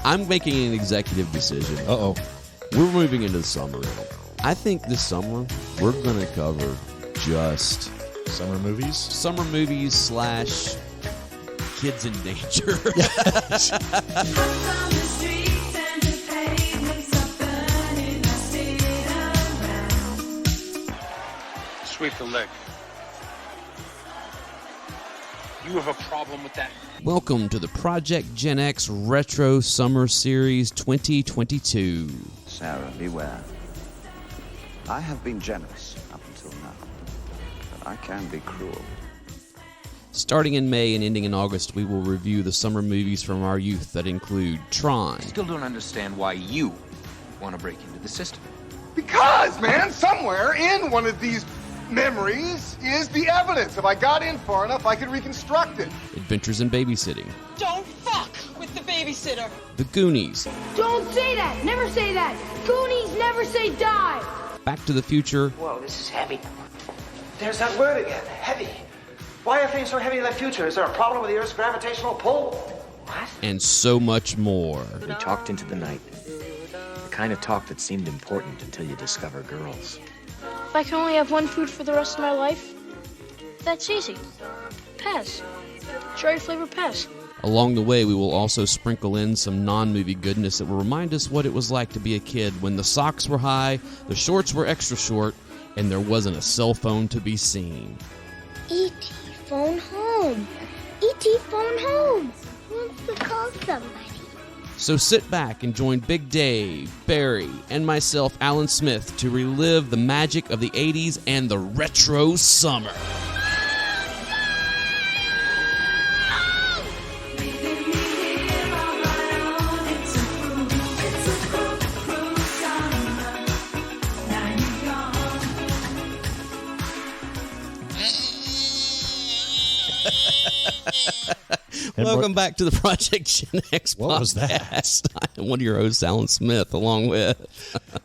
I'm making an executive decision. Uh-oh. We're moving into the summer. I think this summer we're going to cover just Summer movies / kids in danger. Sweep the leg. You have a problem with that? Welcome to the Project Gen X Retro Summer Series 2022. Sarah, beware. I have been generous up until now, but I can be cruel. Starting in May and ending in August, we will review the summer movies from our youth that include Tron. I still don't understand why you want to break into the system. Because, man, somewhere in one of these memories is the evidence. If I got in far enough, I could reconstruct it. Adventures in Babysitting. Don't fuck with the babysitter. The Goonies. Don't say that. Never say that. Goonies never say die. Back to the Future. Whoa, this is heavy. There's that word again, heavy. Why are things so heavy in the future? Is there a problem with the Earth's gravitational pull? What? And so much more. We talked into the night. The kind of talk that seemed important until you discover girls. If I can only have one food for the rest of my life, that's easy. Pez. Cherry flavored Pez. Along the way, we will also sprinkle in some non-movie goodness that will remind us what it was like to be a kid when the socks were high, the shorts were extra short, and there wasn't a cell phone to be seen. E.T. phone home. E.T. phone home. Wants to call somebody. So sit back and join Big Dave, Barry, and myself, Alan Smith, to relive the magic of the 80s and the retro summer. Welcome back to the Project Gen X podcast. What was that? I'm one of your hosts, Alan Smith, along with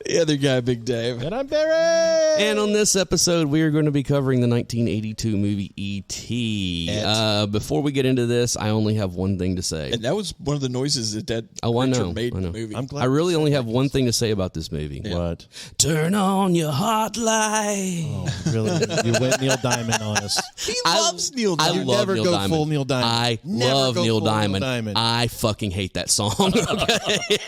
The other guy, Big Dave. And I'm Barry. And on this episode, we are going to be covering the 1982 movie E.T. Before we get into this, I only have one thing to say. And that was one of the noises that creature made in the movie. I'm glad I really only have one thing to say about this movie. Yeah. What? Turn on your hot light. Oh, really? You went Neil Diamond on us. He loves Neil Diamond. I love Neil Diamond. Full Neil Diamond. I Never love go Neil full Diamond. Neil Diamond. I fucking hate that song. Okay?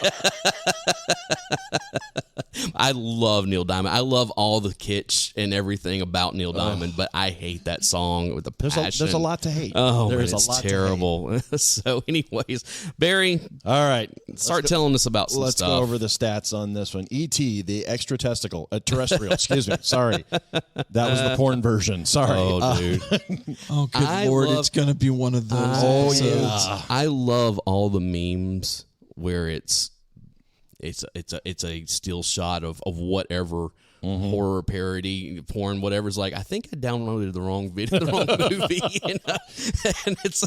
I love Neil Diamond. I love all the kitsch and everything about Neil Diamond, but I hate that song with a passion. There's a lot to hate. Oh, there's it's a lot terrible. So, anyways, Barry, all right, start telling us about some let's stuff. Let's go over the stats on this one. E.T., the extraterrestrial, terrestrial. Excuse me. Sorry, that was the porn version. Sorry. Oh, dude. Oh, good Lord, it's going to be one of those episodes. I love all the memes where it's a still shot of whatever horror parody porn, whatever's like. I think I downloaded the wrong video, the wrong movie, and it's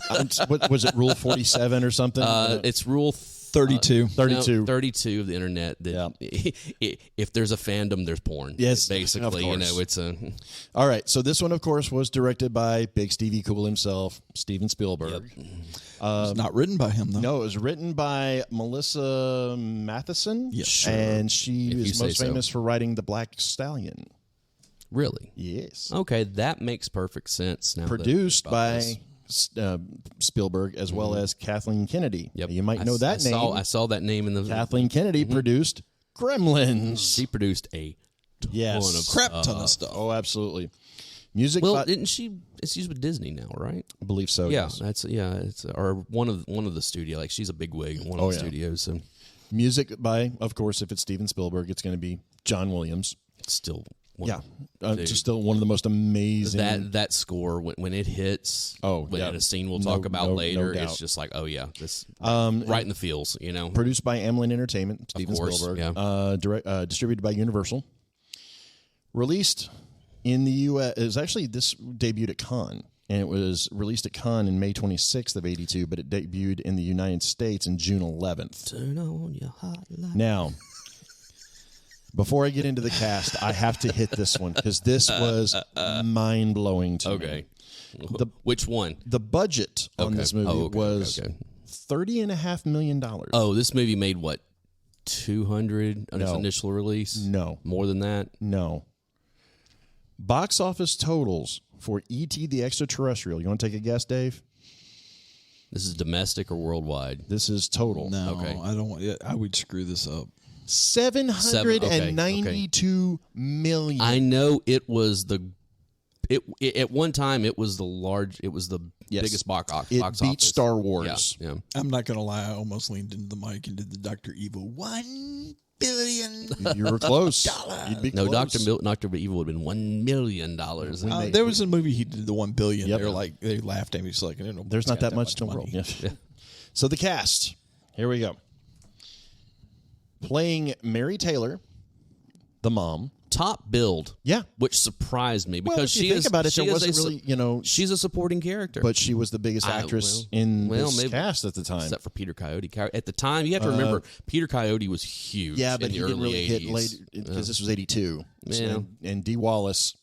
what was it, Rule 47 or something? It's Rule 32. 32 of the internet. That if there's a fandom, there's porn. Yes, basically, it's a. All right, so this one, of course, was directed by Big Stevie Cool himself, Steven Spielberg. Yep. It's not written by him, though. No, it was written by Melissa Matheson. Yes, sure. And she is most famous for writing The Black Stallion. Really? Yes. Okay, that makes perfect sense. Now produced by Spielberg as well as Kathleen Kennedy. Yep. You might know that name. I saw that name in the. Kathleen Kennedy produced Gremlins. She produced a ton of stuff. Oh, absolutely. Music. Well, didn't she? It's used with Disney now, right? I believe so. Yeah, yes. it's or one of the studio. Like, she's a big wig in one of the studios. So, music by, of course, if it's Steven Spielberg, it's going to be John Williams. It's still. It's still one of the most amazing. That score when it hits. In a scene we'll talk about later, it's just like, oh yeah, this right in the feels, Produced by Amblin Entertainment, Steven Spielberg. Yeah. Distributed by Universal. Released in the U.S. It was actually, this debuted at Cannes, and it was released at Cannes in May 26th of 82, but it debuted in the United States in June 11th. Turn on your hot light. Now, before I get into the cast, I have to hit this one because this was mind-blowing to me. Which one? The budget on this movie was $30.5 million. Oh, this movie made what? 200 on its initial release? No. More than that? No. Box office totals for E.T. the Extraterrestrial. You want to take a guess, Dave? This is domestic or worldwide? This is total. No, Okay. I don't want. I would screw this up. $792 million. I know it was at one time it was the biggest box It office. beat Star Wars. Yeah. I'm not gonna lie. I almost leaned into the mic and did the Dr. Evil $1 billion. You were close. You'd be No, close. Dr. Evil would have been $1 million. There was a movie he did the $1 billion. Yep. They laughed at me. It's like, There's not that much in the world. Yeah. So the cast. Here we go. Playing Mary Taylor, the mom. Top build. Yeah. Which surprised me because Well, if you think about it, there wasn't really, she's a supporting character. But she was the biggest actress in this cast at the time. Except for Peter Coyote. At the time, you have to remember, Peter Coyote was huge. Yeah, but in he the didn't early really 80s. hit later because this was 82. Yeah. And Dee Wallace,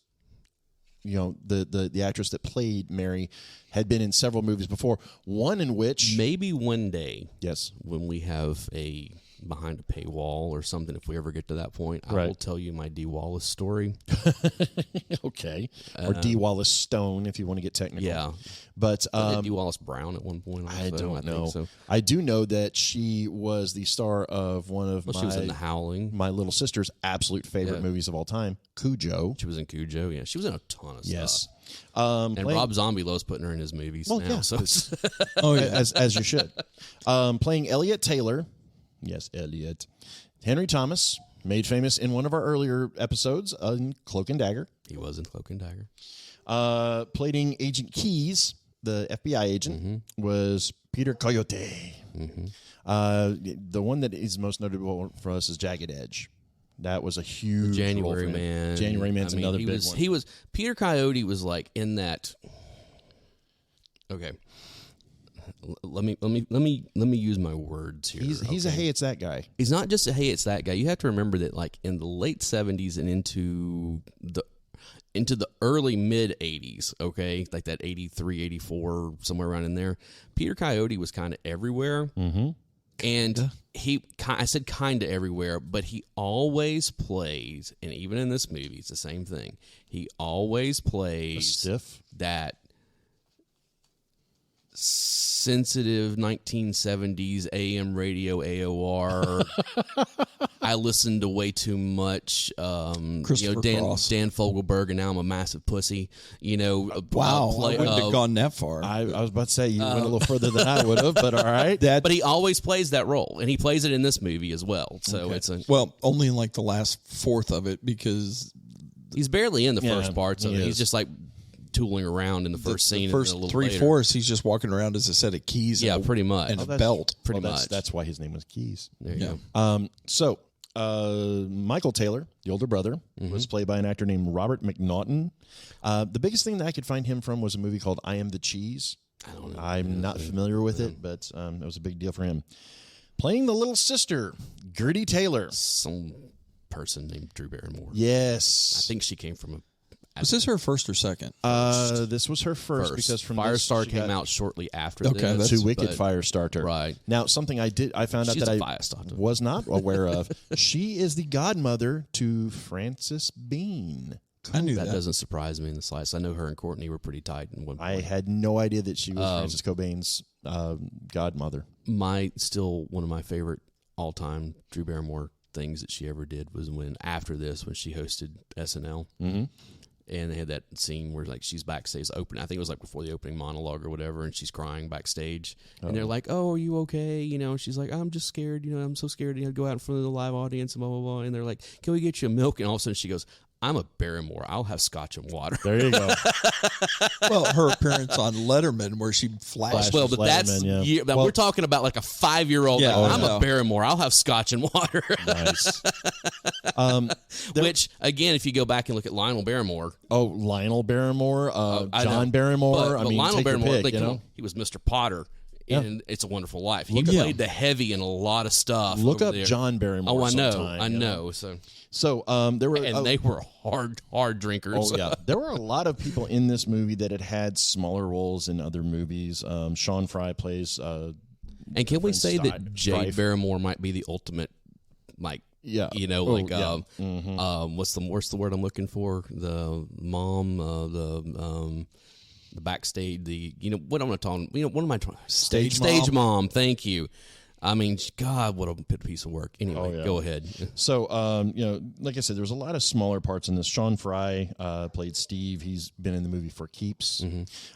the actress that played Mary, had been in several movies before. One in which maybe one day, yes, when we have a behind a paywall or something, if we ever get to that point, I Right. will tell you my Dee Wallace story. Okay. Or Dee Wallace Stone, if you want to get technical. Yeah. But Dee Wallace Brown at one point. Also, I don't know. think so. I do know that she was the star of one of She was in The Howling. my little sister's absolute favorite movies of all time, Cujo. She was in Cujo. Yeah, she was in a ton of Yes. stuff. And playing- Rob Zombie loves putting her in his movies Well, now. yeah. So it's as you should. Playing Elliot Taylor. Yes, Elliot. Henry Thomas, made famous in one of our earlier episodes in Cloak and Dagger. he was in Cloak and Dagger. Playing Agent Keys, the FBI agent, was Peter Coyote. The one that is most notable for us is Jagged Edge. That was a huge role January for him. Man. January Man's I mean, another he big was, one. He was Peter Coyote was like in that. Okay. Let me use my words here. He's a hey, it's that guy. He's not just a hey, it's that guy. You have to remember that like in the late 70s and into the early mid 80s, okay, like that 83, 84, somewhere around in there, Peter Coyote was kind of everywhere. Mm-hmm. And I said kind of everywhere, but he always plays, and even in this movie, it's the same thing. He always plays stiff that sensitive 1970s AM radio AOR. I listened to way too much. Dan Fogelberg, and now I'm a massive pussy. Wow, I wouldn't have gone that far. I was about to say you went a little further than I would have, but all right. But he always plays that role, and he plays it in this movie as well. So it's only in like the last fourth of it because he's barely in the first parts of he it. is. He's just like tooling around in the first scene. The first and then a little later. 3/4, he's just walking around as a set of keys. Yeah, pretty much. and a belt. Pretty much. That's why his name was Keys. There you go. So Michael Taylor, the older brother, was played by an actor named Robert McNaughton. The biggest thing that I could find him from was a movie called I Am the Cheese. I don't know. I'm not familiar with it, but it was a big deal for him. Playing the little sister, Gertie Taylor. Some person named Drew Barrymore. Yes. I think she came from a. Was this her first or second? This was her first because from Firestar this, came out shortly after. Okay, this, Two Wicked but- Firestarter. Right. Now, something I found out She's that a I Firestarter. was not aware of. She is the godmother to Frances Bean. I knew That that. doesn't surprise me in the slightest. I know her and Courtney were pretty tight in one point. I had no idea that she was Frances Cobain's godmother. Still one of my favorite all-time Drew Barrymore things that she ever did was when she hosted SNL. Mm-hmm. And they had that scene where like she's backstage opening. I think it was like before the opening monologue or whatever, and she's crying backstage. And they're like, "Oh, are you okay?" She's like, "I'm just scared. I'm so scared to go out in front of the live audience and blah blah blah." And they're like, "Can we get you a milk?" And all of a sudden she goes, "I'm a Barrymore. I'll have scotch and water." There you go. Well, her appearance on Letterman where she flashed. Well, but that's Letterman, we're talking about like a 5-year-old. Yeah, like, I'm a Barrymore. I'll have scotch and water. Nice. Which again, if you go back and look at Lionel Barrymore, Lionel Barrymore, I John know. Barrymore. But I mean, Lionel take your Barrymore, pick, he was Mr. Potter in It's a Wonderful Life. He played the heavy in a lot of stuff. Look over up there. John Barrymore. Oh, I know, sometime, I you know. So there were, And they were hard drinkers. Oh yeah, there were a lot of people in this movie that had smaller roles in other movies. Sean Fry plays And can we friend say that Jade Strife. Barrymore might be the ultimate, like, Yeah. you know, Oh, like, yeah. what's the word I'm looking for? The mom, the backstage, what am I talking? What am I talking? Stage mom. Thank you. I mean, God, what a piece of work. Anyway, Go ahead. So, like I said, there's a lot of smaller parts in this. Sean Fry played Steve. He's been in the movie for keeps.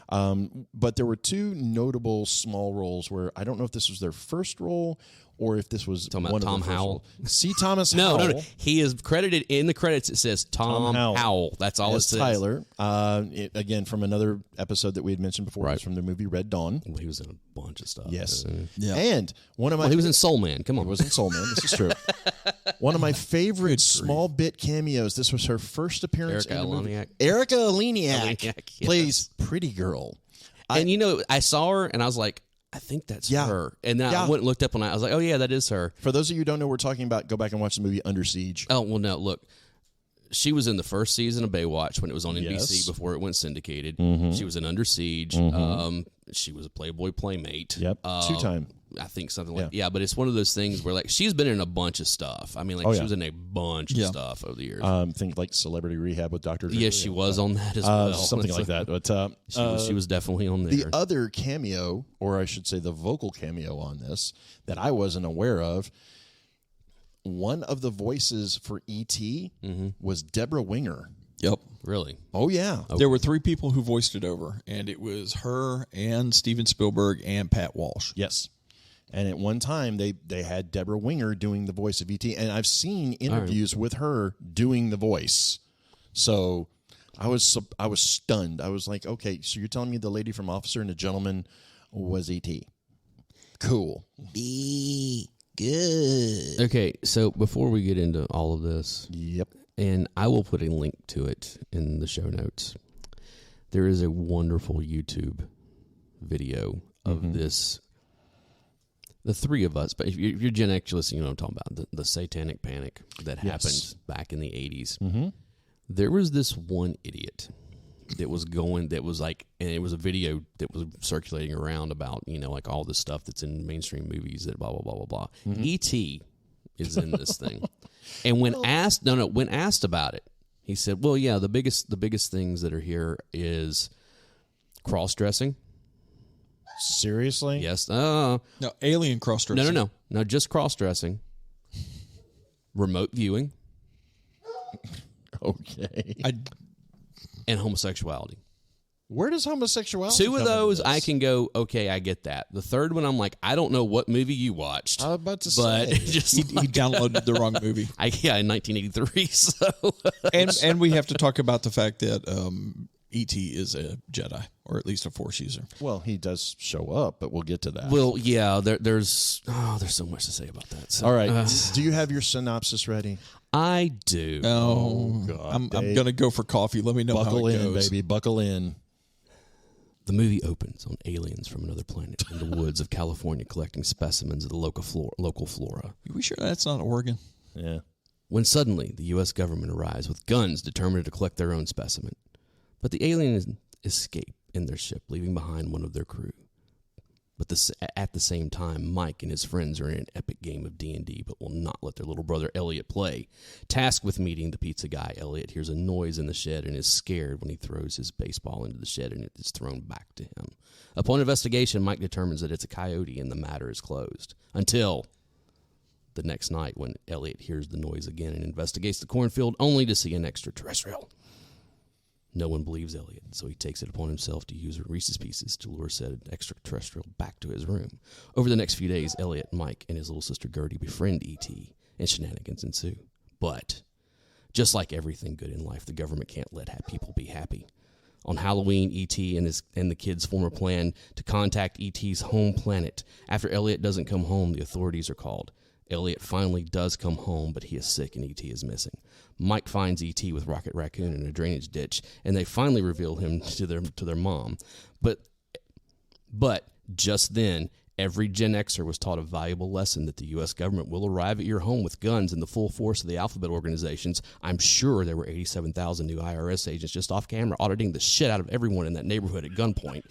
But there were two notable small roles where I don't know if this was their first role or if this was Talking one about of Tom the first Howell? roles. C. Thomas No, Howell. no. He is credited in the credits. It says Tom Howell. That's all it as says. Tyler. Again, from another episode that we had mentioned before. It was from the movie Red Dawn. Well, he was in a bunch of stuff. Yes. Yeah. And one of my... Well, he was in Soul Man. Come on. He was in Soul Man. This is true. One of my favorite small bit cameos. This was her first appearance Erica in the movie. Eleniak. Erica Eleniak Eleniak, yes. plays Pretty Girl. And I saw her and I was like, I think that's her. And then I went and looked up and I was like, oh, yeah, that is her. For those of you who don't know what we're talking about, go back and watch the movie Under Siege. Oh, well, no, look. She was in the first season of Baywatch when it was on NBC Yes. before it went syndicated. Mhm. She was in Under Siege. She was a Playboy Playmate. Yep, two-time. I think something like yeah, but it's one of those things where, like, she's been in a bunch of stuff. I mean, like, she was in a bunch of stuff over the years. Think like Celebrity Rehab with Dr. Drew. Yes, she was on that as well. Something like that. But she was definitely on there. The other cameo, or I should say the vocal cameo on this, that I wasn't aware of, one of the voices for E.T. was Deborah Winger. Yep. Really? Oh, yeah. There were three people who voiced it over, and it was her and Steven Spielberg and Pat Walsh. Yes. And at one time, they had Deborah Winger doing the voice of E.T., and I've seen interviews with her doing the voice. So I was stunned. I was like, okay, so you're telling me the lady from Officer and the Gentleman was E.T.? Cool. Be good. Okay, so before we get into all of this, yep, and I will put a link to it in the show notes. There is a wonderful YouTube video of this. The three of us, but if you're Gen X, listening, you know what I'm talking about, the satanic panic that happened back in the 80s. There was this one idiot that was like, and it was a video that was circulating around about, like all this stuff that's in mainstream movies that blah, blah, blah, blah, blah. E.T. is in this thing. And when asked about it, he said, well, yeah, the biggest things that are here is cross-dressing. Seriously? Yes. No, alien cross-dressing. No, just cross-dressing. Remote viewing. Okay. And homosexuality. Where does homosexuality Two of come into those, this? I can go, okay, I get that. The third one, I'm like, I don't know what movie you watched. I was about to but say. just He downloaded the wrong movie. in 1983. So and we have to talk about the fact that E.T. is a Jedi, or at least a Force user. Well, he does show up, but we'll get to that. well, yeah, there's so much to say about that. So, All right. Do you have your synopsis ready? I do. Oh, God, I'm Dave. going to go for coffee. Let me know Buckle how it in, goes. baby. Buckle in. The movie opens on aliens from another planet in the woods of California collecting specimens of the local flora. Are we sure that's not Oregon? Yeah. When suddenly the U.S. government arrives with guns determined to collect their own specimen. But the aliens escape in their ship, leaving behind one of their crew. But at the same time, Mike and his friends are in an epic game of D&D, but will not let their little brother Elliot play. Tasked with meeting the pizza guy, Elliot hears a noise in the shed and is scared when he throws his baseball into the shed and it is thrown back to him. Upon investigation, Mike determines that it's a coyote and the matter is closed. Until the next night when Elliot hears the noise again and investigates the cornfield only to see an extraterrestrial. No one believes Elliot, so he takes it upon himself to use Reese's Pieces to lure said extraterrestrial back to his room. Over the next few days, Elliot, Mike, and his little sister Gertie befriend E.T., and shenanigans ensue. But, just like everything good in life, the government can't let people be happy. On Halloween, E.T. and the kids form a plan to contact E.T.'s home planet. After Elliot doesn't come home, the authorities are called. Elliot finally does come home, but he is sick and E.T. is missing. Mike finds E.T. with Rocket Raccoon in a drainage ditch, and they finally reveal him to their mom. But just then, every Gen Xer was taught a valuable lesson that the U.S. government will arrive at your home with guns and the full force of the alphabet organizations. I'm sure there were 87,000 new IRS agents just off camera auditing the shit out of everyone in that neighborhood at gunpoint.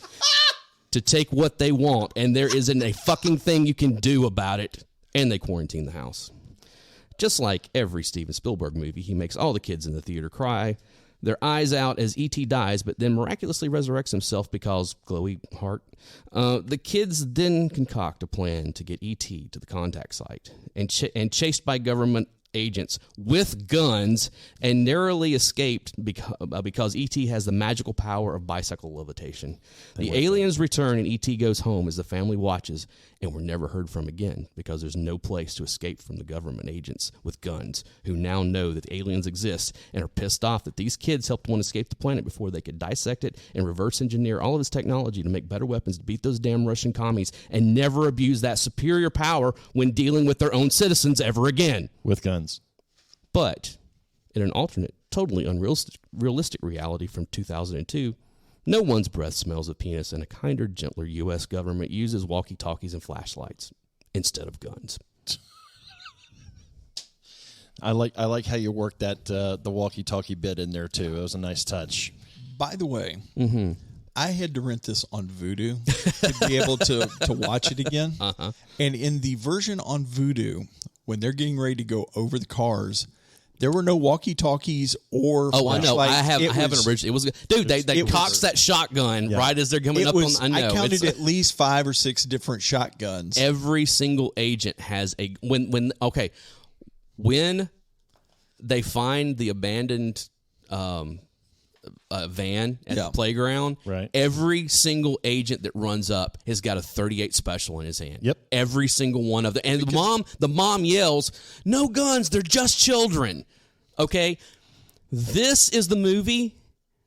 to take what they want, and there isn't a fucking thing you can do about it, and they quarantine the house. Just like every Steven Spielberg movie, he makes all the kids in the theater cry their eyes out as E.T. dies, but then miraculously resurrects himself because glowy heart. The kids then concoct a plan to get E.T. to the contact site, and chased by government agents with guns, and narrowly escaped because E.T. has the magical power of bicycle levitation. The aliens return, and E.T. goes home as the family watches, and we're never heard from again because there's no place to escape from the government agents with guns who now know that the aliens exist and are pissed off that these kids helped one escape the planet before they could dissect it and reverse engineer all of its technology to make better weapons to beat those damn Russian commies and never abuse that superior power when dealing with their own citizens ever again. With guns. But in an alternate, totally unrealistic reality from 2002, no one's breath smells of penis, and a kinder, gentler U.S. government uses walkie-talkies and flashlights instead of guns. I like how you worked that the walkie-talkie bit in there too. It was a nice touch. By the way, I had to rent this on Vudu to be able to watch it again. And in the version on Vudu, when they're getting ready to go over the cars, there were no walkie-talkies or flashlights. I know. I have an original. It was dude. They cocks that shotgun right as they're coming up on. I know. I counted at least 5 or 6 different shotguns. Every single agent has a when they find the abandoned van at the playground. Right. Every single agent that runs up has got a .38 special in his hand. Yep. Every single one of them. And the mom yells, "No guns! They're just children." Okay. This is the movie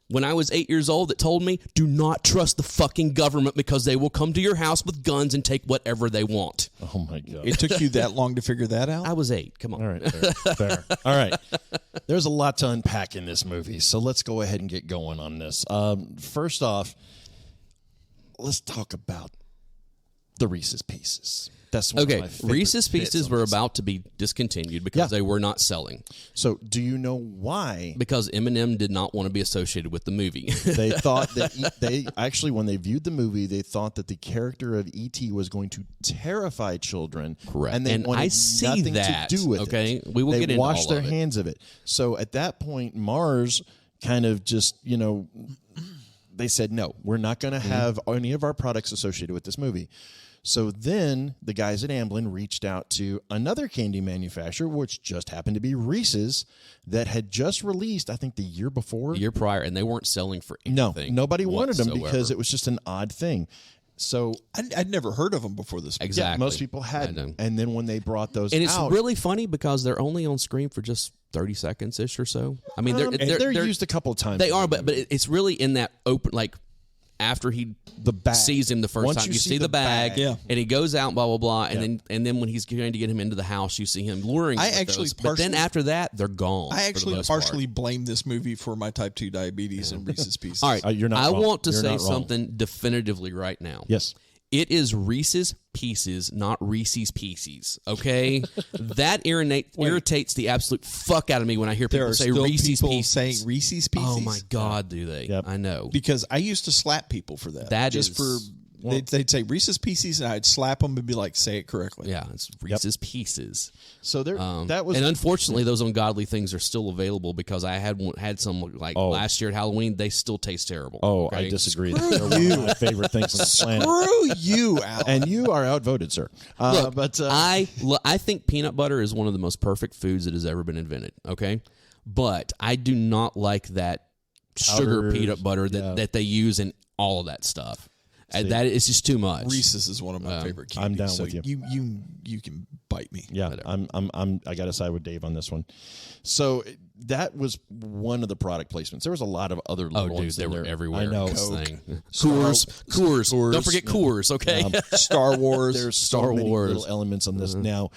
when I was 8 years old that told me, do not trust the fucking government because they will come to your house with guns and take whatever they want. Oh, my God. It took you that long to figure that out? I was 8. Come on. All right. Fair. All right. There's a lot to unpack in this movie, so let's go ahead and get going on this. First off, let's talk about the Reese's Pieces. That's one of my favorite Reese's Pieces were bits about to be discontinued because they were not selling. So, do you know why? Because Eminem did not want to be associated with the movie. They thought that they actually, when they viewed the movie, they thought that the character of E.T. was going to terrify children. Correct. And they wanted I see nothing that. to do with okay? it. We will get into all of it. They washed their hands of it. So at that point, Mars kind of just, they said, no, we're not going to have any of our products associated with this movie. So then the guys at Amblin reached out to another candy manufacturer, which just happened to be Reese's, that had just released, I think, the year before. The year prior, and they weren't selling for anything. No, nobody wanted them whatsoever. because it was just an odd thing. So I'd never heard of them before this. Exactly. Yeah, most people hadn't. And then when they brought those and it's out, really funny because they're only on screen for just 30 seconds-ish or so. I mean, they're used a couple of times. They are, but it's really in that open, like, after he sees him the first time, you see the bag, and he goes out, blah blah blah, and then when he's going to get him into the house, you see him luring. But then after that, they're gone. I actually partially blame this movie for my type 2 diabetes and Reese's Pieces. All right, you're not. I wrong. want to You're say not wrong. something definitively right now. Yes. It is Reese's Pieces, not Reese's Pieces. Okay, that irritates the absolute fuck out of me when I hear people say Reese's Pieces. Saying Reese's Pieces. Oh my God, do they? Yep. I know, because I used to slap people for that. They'd say Reese's Pieces, and I'd slap them and be like, "Say it correctly." Yeah, it's Reese's Pieces. So there, that was, and unfortunately, those ungodly things are still available because I had some last year at Halloween. They still taste terrible. Oh, okay? I disagree. They're one of my favorite things on the planet. Screw you, Al. And you are outvoted, sir. Look, but I think peanut butter is one of the most perfect foods that has ever been invented. Okay, but I do not like that sugar peanut butter that they use in all of that stuff. That is just too much. Reese's is one of my favorite candies. I'm down so with you. You can bite me. Yeah, I got to side with Dave on this one. So that was one of the product placements. There was a lot of other little ones. They were everywhere. I know. Coors. Don't forget Coors. Okay. Star Wars. There's so many little elements on this now.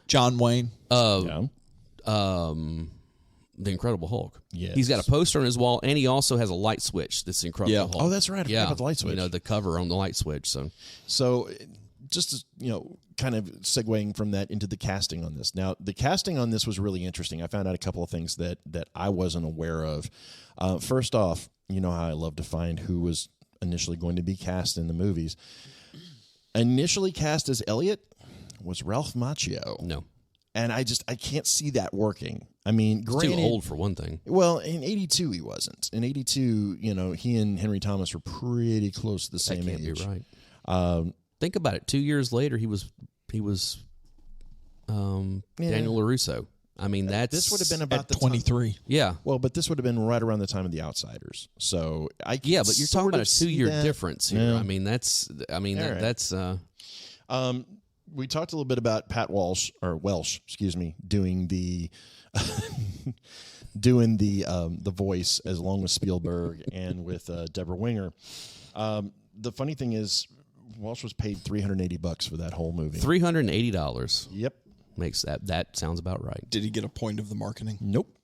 John Wayne. The Incredible Hulk. Yes. He's got a poster on his wall, and he also has a light switch. This Incredible Hulk. Oh, that's right. I forgot about the light switch. The cover on the light switch. So just kind of segueing from that into the casting on this. Now, the casting on this was really interesting. I found out a couple of things that I wasn't aware of. First off, you know how I love to find who was initially going to be cast in the movies. Initially cast as Elliot was Ralph Macchio. No. And I can't see that working. I mean, granted, too old for one thing. Well, in 82 he wasn't. In 82, he and Henry Thomas were pretty close to the same age. That can't be right. Think about it. 2 years later, he was Daniel LaRusso. I mean, this would have been about the 23. Time. Yeah. Well, but this would have been right around the time of The Outsiders. So I can but you're talking about a 2 year difference here. Yeah. I mean, that's. We talked a little bit about Pat Welsh, doing the the voice as long with Spielberg and with Deborah Winger. The funny thing is, Welsh was paid $380 for that whole movie. $380. Yep, makes that sounds about right. Did he get a point of the marketing? Nope.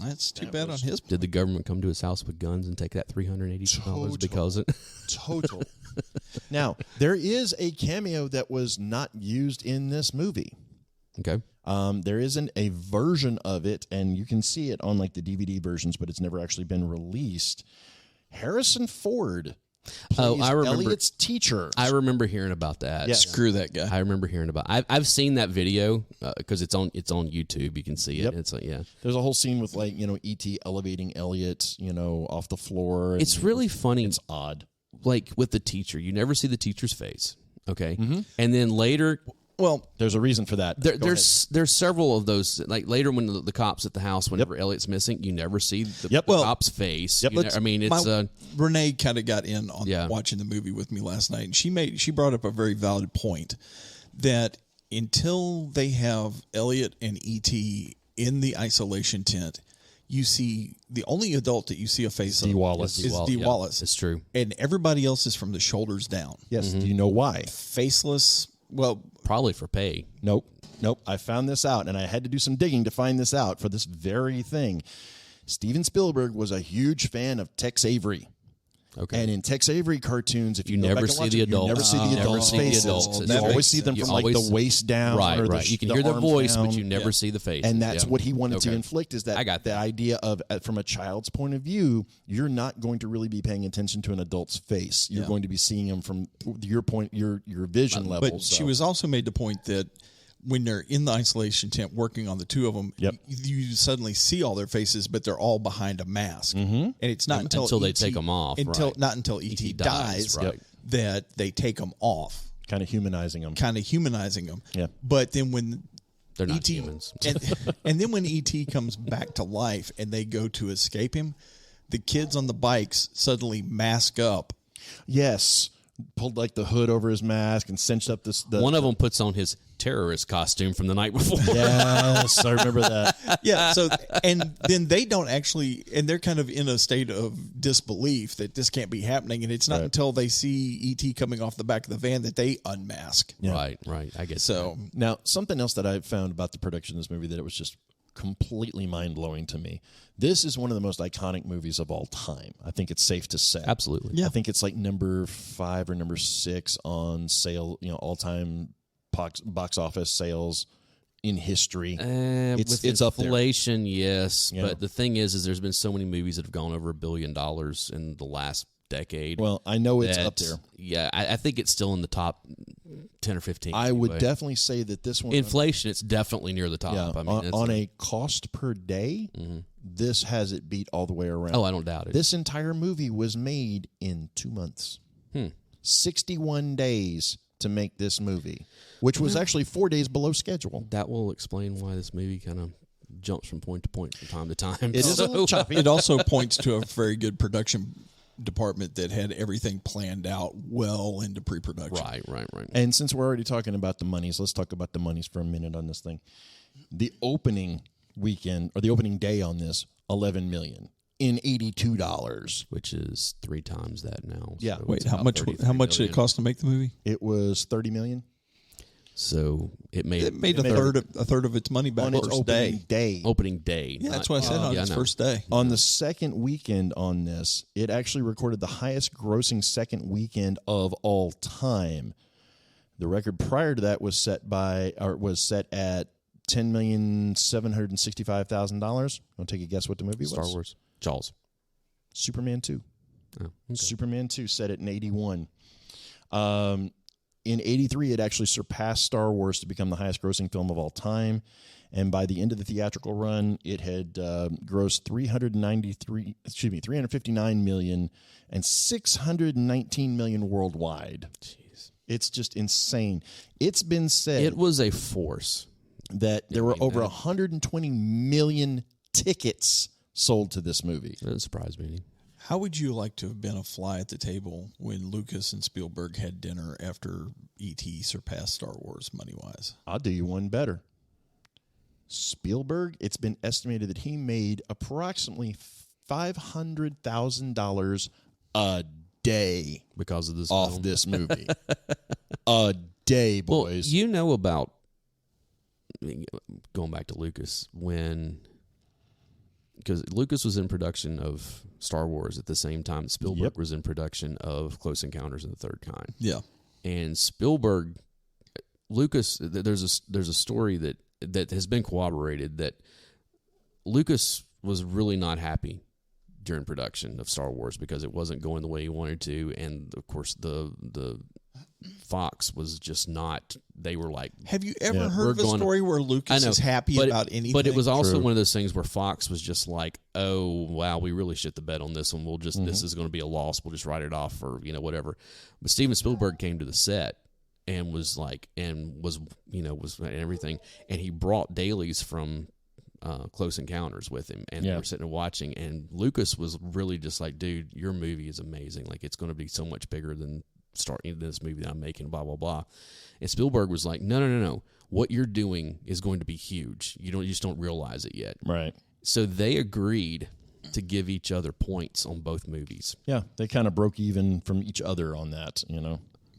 That's too bad on his. Did the government come to his house with guns and take that $380 because it? Total. Now, there is a cameo that was not used in this movie. Okay. There isn't a version of it, and you can see it on like the DVD versions, but it's never actually been released. Harrison Ford plays I remember Elliot's teacher. I remember hearing about that. Yeah. Screw that guy. I remember hearing about. I've seen that video because it's on YouTube. You can see it. Yep. It's yeah. There's a whole scene with E.T. elevating Elliot, off the floor. And It's really funny. It's odd. Like with the teacher, you never see the teacher's face. Okay, Mm-hmm. and then later. Well, there's a reason for that. There's several of those. Like later when the cops at the house, whenever Elliot's missing, you never see the cop's face. Yep. I mean, it's Renee kind of got in on watching the movie with me last night, and she brought up a very valid point that until they have Elliot and E.T. in the isolation tent, you see the only adult that you see a face of Wallace. is Dee Wallace. It's true, and everybody else is from the shoulders down. Yes. Do you know why? Faceless. Well, probably for pay. Nope. I found this out, and I had to do some digging to find this out for this very thing. Steven Spielberg was a huge fan of Tex Avery. Okay. And in Tex Avery cartoons, if you never go back and see watch the it, adults. you never see the adults' faces. You always see them from like the waist down. Right. You can hear the arms voice, down. but you never see the face. And that's what he wanted to inflict, is that I got the that. idea of, from a child's point of view, you're not going to really be paying attention to an adult's face. You're going to be seeing them from your vision level. But she was also made the point that when they're in the isolation tent working on the two of them, you suddenly see all their faces, but they're all behind a mask. Mm-hmm. And it's not until they take them off. Not until E.T. dies that they take them off. Kind of humanizing them. Yeah. But then when they're not humans. and then when E.T. comes back to life and they go to escape him, the kids on the bikes suddenly mask up. Yes. Pulled like the hood over his mask and cinched up this. One of them puts on his terrorist costume from the night before. Yes, I remember that. Yeah. So, and then they don't actually, and they're kind of in a state of disbelief that this can't be happening. And it's not until they see E.T. coming off the back of the van that they unmask. Yeah. Right. I guess so. Now, something else that I found about the production of this movie that it was just completely mind-blowing to me. This is one of the most iconic movies of all time. I think it's safe to say. Absolutely. Yeah. I think it's like number 5 or number 6 on sale, all-time box office sales in history. With it's up there. inflation, yes. Yeah. But the thing is there's been so many movies that have gone over $1 billion in the last decade. Well, I know it's up there. Yeah, I think it's still in the top 10 or 15. I would definitely say that this one... Inflation, it's definitely near the top. Yeah, I mean, on a cost per day, this has it beat all the way around. Oh, I don't doubt it. This entire movie was made in 2 months. 61 days to make this movie, which was actually 4 days below schedule. That will explain why this movie kind of jumps from point to point from time to time. It is a little choppy. It also points to a very good production department that had everything planned out well into pre-production. Right. And since we're already talking about the monies, let's talk about the monies for a minute on this thing. The opening weekend, or the opening day on this, $11 million in $82, which is 3 times that now. Yeah. So wait, how much did it cost to make the movie? It was $30 million. So it made a third of its money back on its opening day. Opening day. Yeah, that's what I said on its first day. On the second weekend on this, it actually recorded the highest grossing second weekend of all time. The record prior to that was set at $10,765,000. Want to take a guess what the movie was? Star Wars. Jaws. Superman 2. Superman 2 set it in 81. In 83, it actually surpassed Star Wars to become the highest grossing film of all time. And by the end of the theatrical run, it had grossed $359 million and $619 million worldwide. Jeez. It's just insane. It's been said It was a force. that there were over 120 million tickets sold to this movie. That doesn't surprise me any. How would you like to have been a fly at the table when Lucas and Spielberg had dinner after E.T. surpassed Star Wars money-wise? I'll do you one better. Spielberg, it's been estimated that he made approximately $500,000 a day Because of this off film. this movie. A day, boys. Well, you know about, going back to Lucas, because Lucas was in production of Star Wars at the same time that Spielberg was in production of Close Encounters of the Third Kind. Yeah. And Spielberg, Lucas, there's a story that has been corroborated that Lucas was really not happy during production of Star Wars because it wasn't going the way he wanted to, and of course the Fox was just not. They were like, have you ever heard of a story where Lucas is happy about anything? But it was also one of those things where Fox was just like, oh wow, we really shit the bed on this one. We'll just this is going to be a loss. We'll just write it off for whatever. But Steven Spielberg came to the set and was like, was everything, and he brought dailies from Close Encounters with him, and they were sitting and watching, and Lucas was really just like, dude, your movie is amazing. Like, it's going to be so much bigger than starting this movie that I'm making, blah, blah, blah. And Spielberg was like, no. What you're doing is going to be huge. You just don't realize it yet. Right. So they agreed to give each other points on both movies. Yeah, they kind of broke even from each other on that,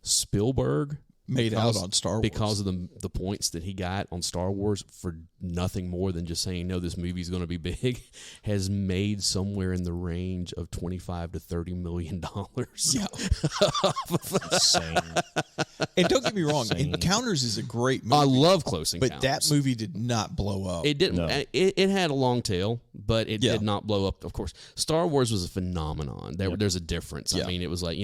Spielberg made out on Star Wars because of the points that he got on Star Wars for nothing more than just saying, no, this movie's going to be big, has made somewhere in the range of $25 to $30 million. Yeah. Insane. And don't get me wrong, Encounters is a great movie. I love Close Encounters. But that movie did not blow up. It didn't. No. It had a long tail, but it did not blow up, of course. Star Wars was a phenomenon. There's a difference. I mean, it was like,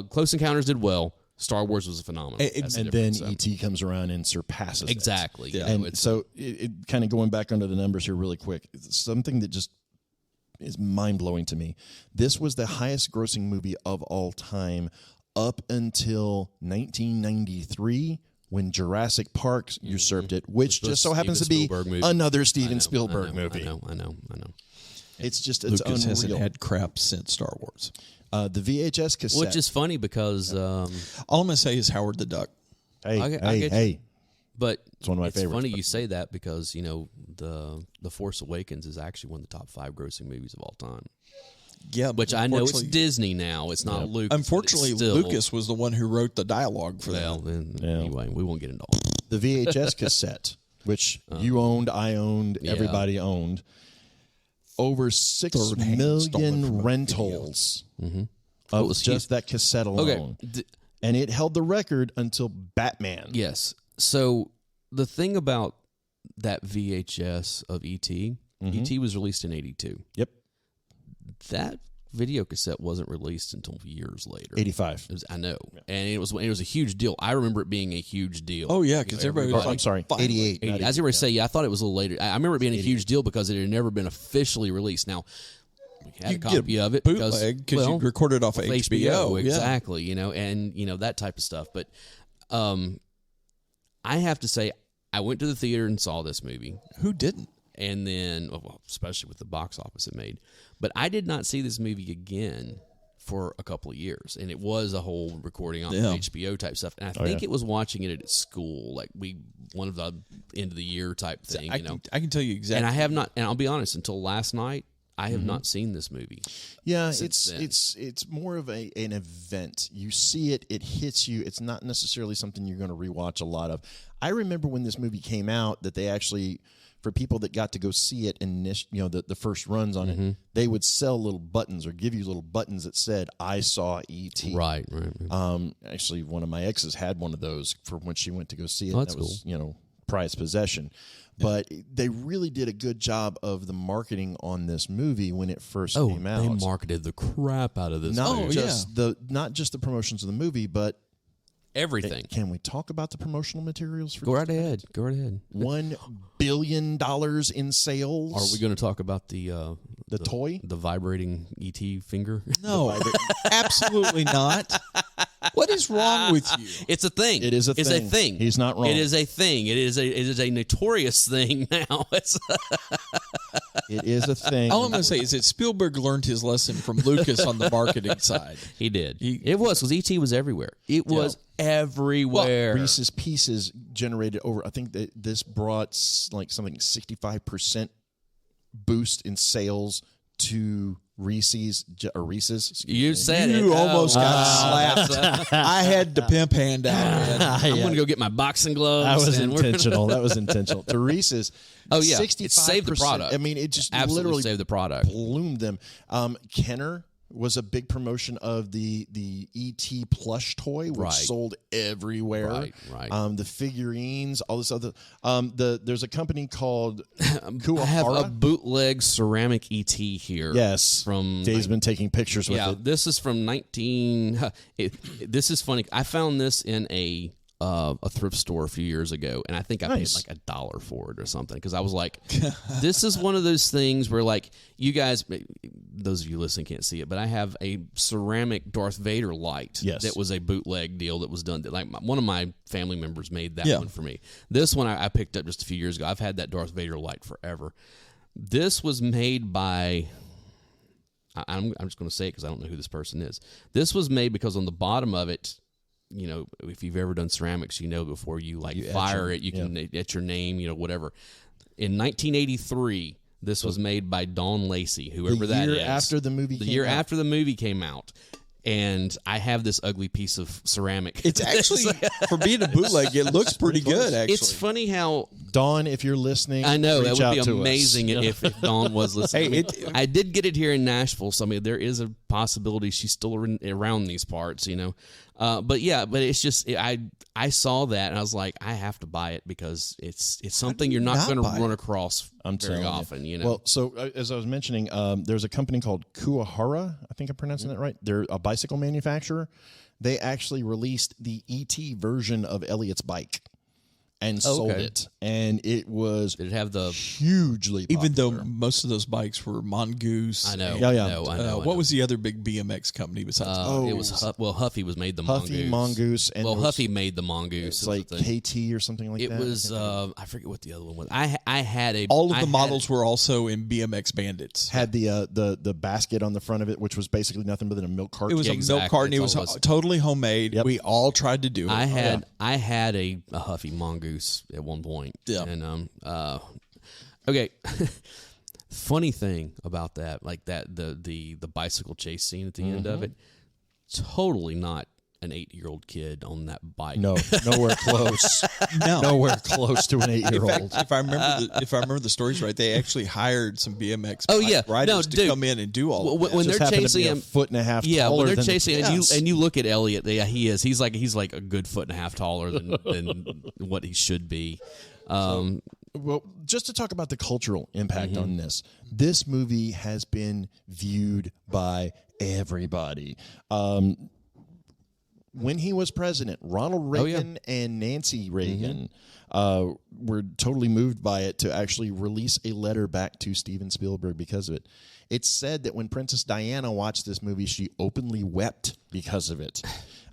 Close Encounters did well. Star Wars was a phenomenon. And then E.T. comes around and surpasses exactly. it. Yeah. And so it kind of going back under the numbers here really quick, something that just is mind-blowing to me. This was the highest grossing movie of all time up until 1993 when Jurassic Park usurped it, which just so happens to be another Steven Spielberg movie. I know. It's just Lucas unreal. hasn't had crap since Star Wars. The VHS cassette. Which is funny because... all I'm going to say is Howard the Duck. Hey. But it's one of my favorites. It's funny you say that because, The Force Awakens is actually one of the top 5 grossing movies of all time. Yeah, which I know it's Disney now. It's not Lucas. Unfortunately, Lucas was the one who wrote the dialogue for that. Anyway, we won't get into all that. The VHS cassette, which you owned, I owned, everybody owned. Over 6 million rentals of just that cassette alone. Okay. And it held the record until Batman. Yes. So the thing about that VHS of E.T., E.T. was released in 82. Yep. That video cassette wasn't released until years later. 85. I know. Yeah. And it was a huge deal. I remember it being a huge deal. Oh, yeah, because everybody was I'm sorry, 88. 80. As you were saying, I thought it was a little later. I remember it being a huge deal because it had never been officially released. Now, we had a copy of it because you recorded off of HBO. Exactly, and, that type of stuff. But I have to say, I went to the theater and saw this movie. Who didn't? And then, especially with the box office it made. But I did not see this movie again for a couple of years. And it was a whole recording on HBO type stuff. And I think it was watching it at school, like one of the end of the year type thing. I can tell you exactly. And I have not, and I'll be honest, until last night, I have not seen this movie. Yeah, it's more of an event. You see it, it hits you. It's not necessarily something you're going to rewatch a lot of. I remember when this movie came out that they actually, for people that got to go see it in the first runs on it, they would sell little buttons or give you little buttons that said, I saw E.T. Right. Actually, one of my exes had one of those for when she went to go see it. Oh, that's that was, cool. prized possession. But they really did a good job of the marketing on this movie when it first came out. They marketed the crap out of this movie. Not just the promotions of the movie, but everything. Can we talk about the promotional materials? Go right ahead. $1 billion in sales. Are we going to talk about the toy? The vibrating ET finger? No, absolutely not. What is wrong with you? It's a thing. It is a thing. It's a thing. He's not wrong. It is a thing. It is a notorious thing now. It is a thing. All I'm going to say is that Spielberg learned his lesson from Lucas on the marketing side. He did. It was because ET was everywhere. It was everywhere. Well, Reese's Pieces generated over, I think that this brought like something 65% boost in sales to Reese's. You said you it. almost got slapped. I had the pimp hand out. I'm going to go get my boxing gloves. That was intentional. That was intentional. To Reese's. Oh, yeah. 65%. It saved the product. I mean, it just absolutely literally saved the product. Bloomed them. Kenner was a big promotion of the ET plush toy, which sold everywhere. Right. The figurines, all this other. There's a company called Kuahara. I have a bootleg ceramic ET here. Yes, from Dave's been taking pictures with it. Yeah, this is from 19. This is funny. I found this in a thrift store a few years ago, and I think I paid like $1 for it or something because I was like, this is one of those things where like you guys, those of you listening can't see it, but I have a ceramic Darth Vader light that was a bootleg deal that was done. Like one of my family members made that one for me. This one I picked up just a few years ago. I've had that Darth Vader light forever. This was made by. I'm just going to say it because I don't know who this person is. This was made because on the bottom of it, you know, if you've ever done ceramics, you know before you fire it, you can etch your name, you know, whatever. In 1983, this was made by Don Lacey, whoever that is. The year after the movie came out. After the movie came out. And I have this ugly piece of ceramic. It's actually, for being a bootleg, it looks pretty good, actually. It's funny how... Dawn, if you're listening, I know, that would be to amazing if Dawn was listening. I did get it here in Nashville, so I mean, there is a possibility she's still around these parts, you know. But it's just, I saw that, and I was like, I have to buy it because it's something you're not going to run across very often, you know. Well, so as I was mentioning, there's a company called Kuahara. I think I'm pronouncing that right. They're a bicycle manufacturer. They actually released the ET version of Elliot's bike and sold it. And it was hugely popular. Even though most of those bikes were Mongoose. I know. Yeah. I know. What was the other big BMX company besides it was Huffy was made the Huffy, Mongoose. And Huffy made the Mongoose. It's like KT or something like that. It was, I forget what the other one was. I had a... All of the models were also in BMX Bandits. Had the basket on the front of it, which was basically nothing but a milk carton. It was a milk carton. It was totally homemade. Yep. We all tried to do it. I had a Huffy Mongoose at one point. Yeah. And okay. Funny thing about that, like that the bicycle chase scene at the end of it, totally not an 8-year-old kid on that bike. No, nowhere close. Nowhere close to an 8-year-old. If I remember the stories right, they actually hired some BMX riders to come in and do all when they're chasing him, 1.5 feet yeah, taller when they're than chasing and you look at Elliot, he's like a good 1.5 feet taller than what he should be. Well, just to talk about the cultural impact on this movie has been viewed by everybody. When he was president, Ronald Reagan and Nancy Reagan were totally moved by it to actually release a letter back to Steven Spielberg because of it. It's said that when Princess Diana watched this movie, she openly wept because of it.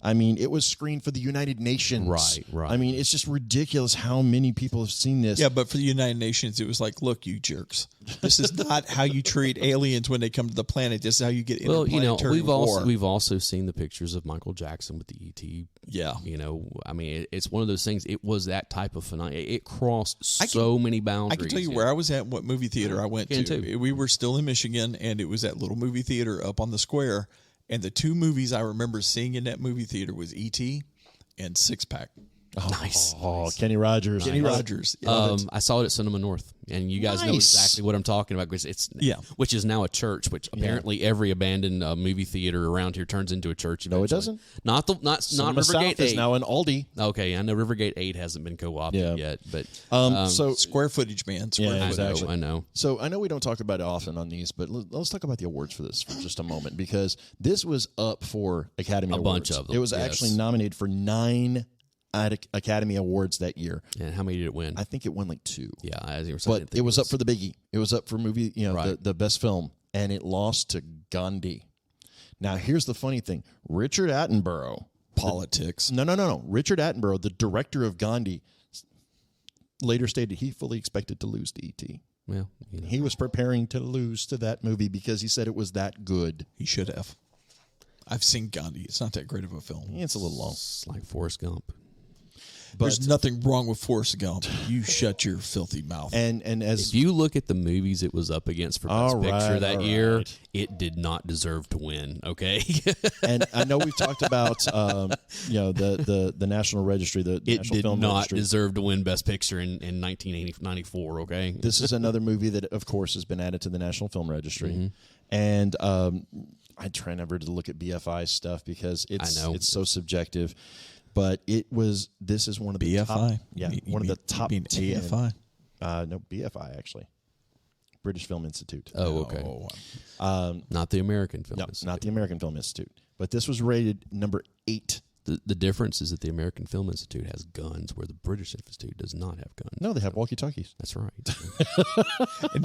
I mean, it was screened for the United Nations. Right. I mean, it's just ridiculous how many people have seen this. Yeah, but for the United Nations, it was like, look, you jerks. This is not how you treat aliens when they come to the planet. This is how you get interplanetary war. We've also seen the pictures of Michael Jackson with the ET. Yeah. You know, I mean, it's one of those things. It was that type of phenomenon. It crossed so many boundaries. I can tell you where I was at, what movie theater I went to. Too. We were still in Michigan, and it was that little movie theater up on the square. And the two movies I remember seeing in that movie theater was E.T. and Six Pack. Nice. Oh, Kenny Rogers. Kenny Rogers. Yeah, I saw it at Cinema North, and you guys know exactly what I'm talking about because which is now a church, which apparently every abandoned movie theater around here turns into a church. Eventually. No, it doesn't. Not Cinema Rivergate South is 8. now an Aldi. Okay, I know Rivergate 8 hasn't been co-opted yet, but so square footage, man. Exactly. I know. So I know we don't talk about it often on these, but let's talk about the awards for this for just a moment because this was up for Academy Awards. Bunch of them. It was actually nominated for 9 Academy Awards that year. And how many did it win? I think it won like 2. Yeah, but it was up for the biggie. It was up for movie, the best film, and it lost to Gandhi. Now, here's the funny thing: Richard Attenborough, politics. No. Richard Attenborough, the director of Gandhi, later stated he fully expected to lose to E.T. Well, he was preparing to lose to that movie because he said it was that good. He should have. I've seen Gandhi. It's not that great of a film. It's a little long. It's like Forrest Gump. There's nothing wrong with Forrest Gump. You shut your filthy mouth. And as if you look at the movies it was up against for Best Picture that year, it did not deserve to win. Okay, and I know we've talked about the National Registry. It did not deserve to win Best Picture in 1994. Okay, this is another movie that, of course, has been added to the National Film Registry, and I try never to look at BFI stuff because it's so subjective. But this is one of the top. Yeah, one of the top 10. AFI? No, BFI actually. British Film Institute. Oh, okay. Not the American Film Institute. Not the American Film Institute. But this was rated number 8. The difference is that the American Film Institute has guns, where the British Institute does not have guns. No, they have walkie-talkies. That's right. And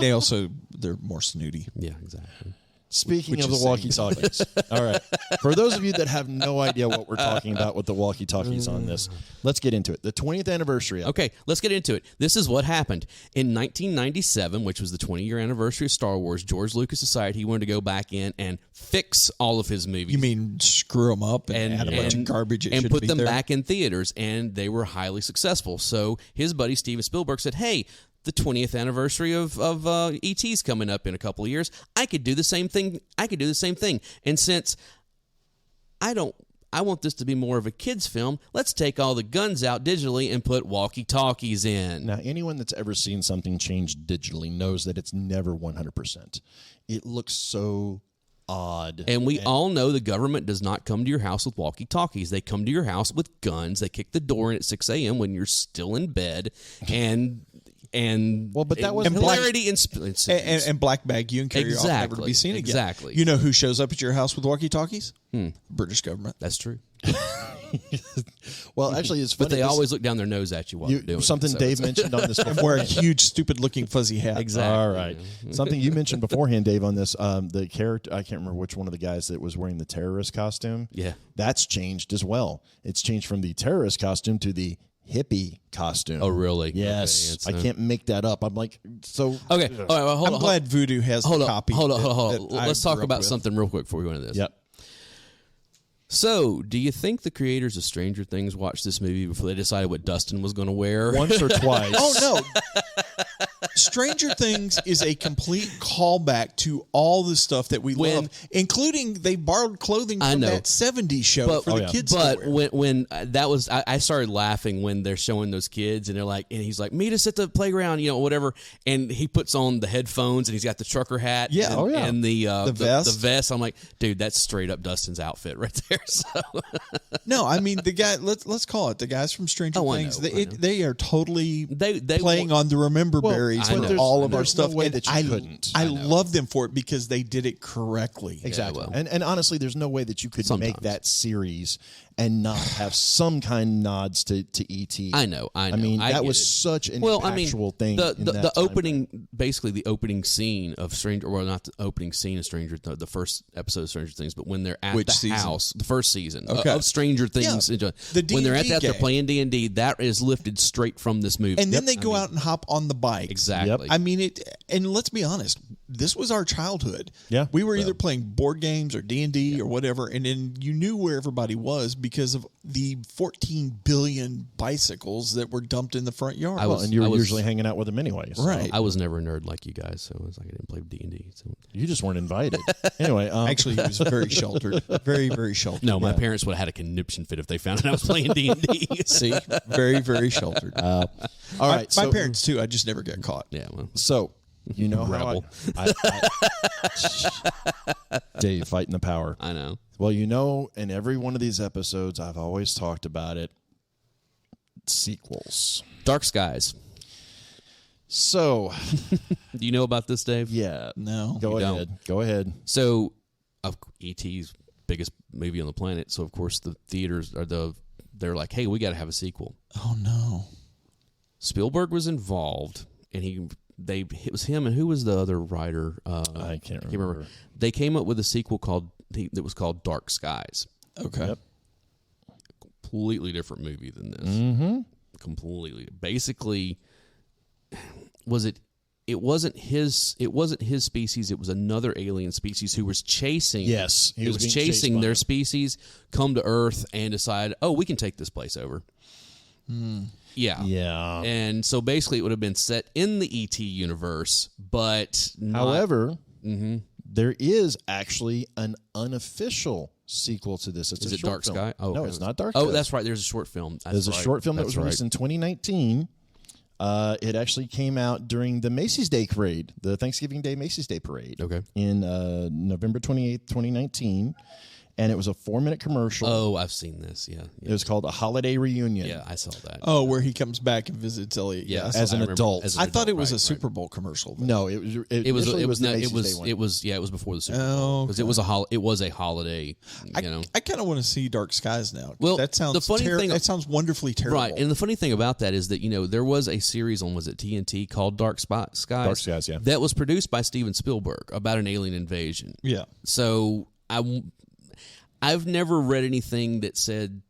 they're more snooty. Yeah, exactly. Speaking of the walkie-talkies, all right. For those of you that have no idea what we're talking about with the walkie-talkies on this, let's get into it. The 20th anniversary. Okay, let's get into it. This is what happened. In 1997, which was the 20-year anniversary of Star Wars, George Lucas decided he wanted to go back in and fix all of his movies. You mean screw them up and add a bunch of garbage and put them back in theaters, and they were highly successful. So his buddy Steven Spielberg said, hey, the 20th anniversary of E.T.'s coming up in a couple of years. I could do the same thing. And since I want this to be more of a kid's film, let's take all the guns out digitally and put walkie-talkies in. Now, anyone that's ever seen something change digitally knows that it's never 100%. It looks so odd. And we all know the government does not come to your house with walkie-talkies. They come to your house with guns. They kick the door in at 6 a.m. when you're still in bed and well, but that was hilarity and black bag you and carry off, never to be seen again. Exactly. You know who shows up at your house with walkie-talkies? British government. That's true. Well, actually, it's funny. But they always look down their nose at you while you're doing something it. Dave mentioned on this before. And wear a huge, stupid-looking fuzzy hat. Exactly. All right. Something you mentioned beforehand, Dave, on this. The character, I can't remember which one of the guys that was wearing the terrorist costume. Yeah. That's changed as well. It's changed from the terrorist costume to the hippie costume. Oh, really? Yes. Okay, I can't make that up. I'm like, so. Okay. All right. Well, hold on. I'm glad Voodoo has the copy. Hold on. Let's talk about something real quick before we go into this. Yep. So, do you think the creators of Stranger Things watched this movie before they decided what Dustin was going to wear? Once or twice. Oh, no. Stranger Things is a complete callback to all the stuff that we love, including they borrowed clothing from that 70s show for the kids. But when that was, I started laughing when they're showing those kids, and they're like, and he's like, meet us at the playground, whatever. And he puts on the headphones, and he's got the trucker hat, and the vest. I'm like, dude, that's straight up Dustin's outfit right there. So. No, I mean the guy. Let's call it the guys from Stranger Things. They are totally playing on the remember berries with all of our stuff. No way that you couldn't. I love them for it because they did it correctly. Exactly. And honestly, there's no way that you could make that series and not have some kind of nods to E.T. I know. I mean, that was such an actual thing. The opening, basically the opening scene of Stranger, well, not the opening scene of Stranger, the first episode of Stranger Things, but when they're at house, the first season of Stranger Things, when they're at that, they're playing D&D. That is lifted straight from this movie, and then they go out and hop on the bike. Exactly. I mean it, and let's be honest, this was our childhood. Yeah. We were either playing board games or D&D or whatever, and then you knew where everybody was because of the 14 billion bicycles that were dumped in the front yard. And you were usually hanging out with them anyway. So. Right. I was never a nerd like you guys, so it was like I didn't play D&D. So. You just weren't invited. Anyway. Actually, he was very sheltered. Very, very sheltered. No, my parents would have had a conniption fit if they found out I was playing D&D. See? Very, very sheltered. All right. My parents, too. I just never got caught. Yeah, well. So, you know Rebel. Dave, fighting the power. I know. Well, you know, in every one of these episodes, I've always talked about it. Sequels. Dark Skies. So. Do you know about this, Dave? Yeah. No. Go ahead. Go ahead. So, E.T.'s biggest movie on the planet. So, of course, the theaters they're like, hey, we got to have a sequel. Oh, no. Spielberg was involved, and it was him, and who was the other writer? I can't remember. They came up with a sequel that was called Dark Skies. Okay. Yep. Completely different movie than this. Mm-hmm. Completely. Basically, it wasn't his species. It was another alien species who was chasing. Yes, he was chasing their species, come to Earth and decide, oh, we can take this place over. Yeah. Yeah. And so basically, it would have been set in the E.T. universe, but however, there is actually an unofficial sequel to this. Is it Dark Sky? Oh, no, it's not Dark Sky. Sky. Oh, that's right. There's a short film. There's a short film that was released in 2019. It actually came out during the Macy's Day Parade, the Thanksgiving Day Macy's Day Parade. Okay. In November 28th, 2019. And it was a 4-minute commercial. Oh, I've seen this. Yeah. It was called A Holiday Reunion. Yeah, I saw that. Oh, where he comes back and visits Elliot. Yeah, as an adult. I thought it was a Super Bowl commercial. Though. No, it was it was before the Super Bowl because it was a holiday. I kind of want to see Dark Skies now. Well, that sounds the funny thing, that sounds wonderfully terrible. Right, and the funny thing about that is that there was a series on TNT called Dark Skies. Dark Skies, yeah. That was produced by Steven Spielberg about an alien invasion. Yeah. So I've never read anything that said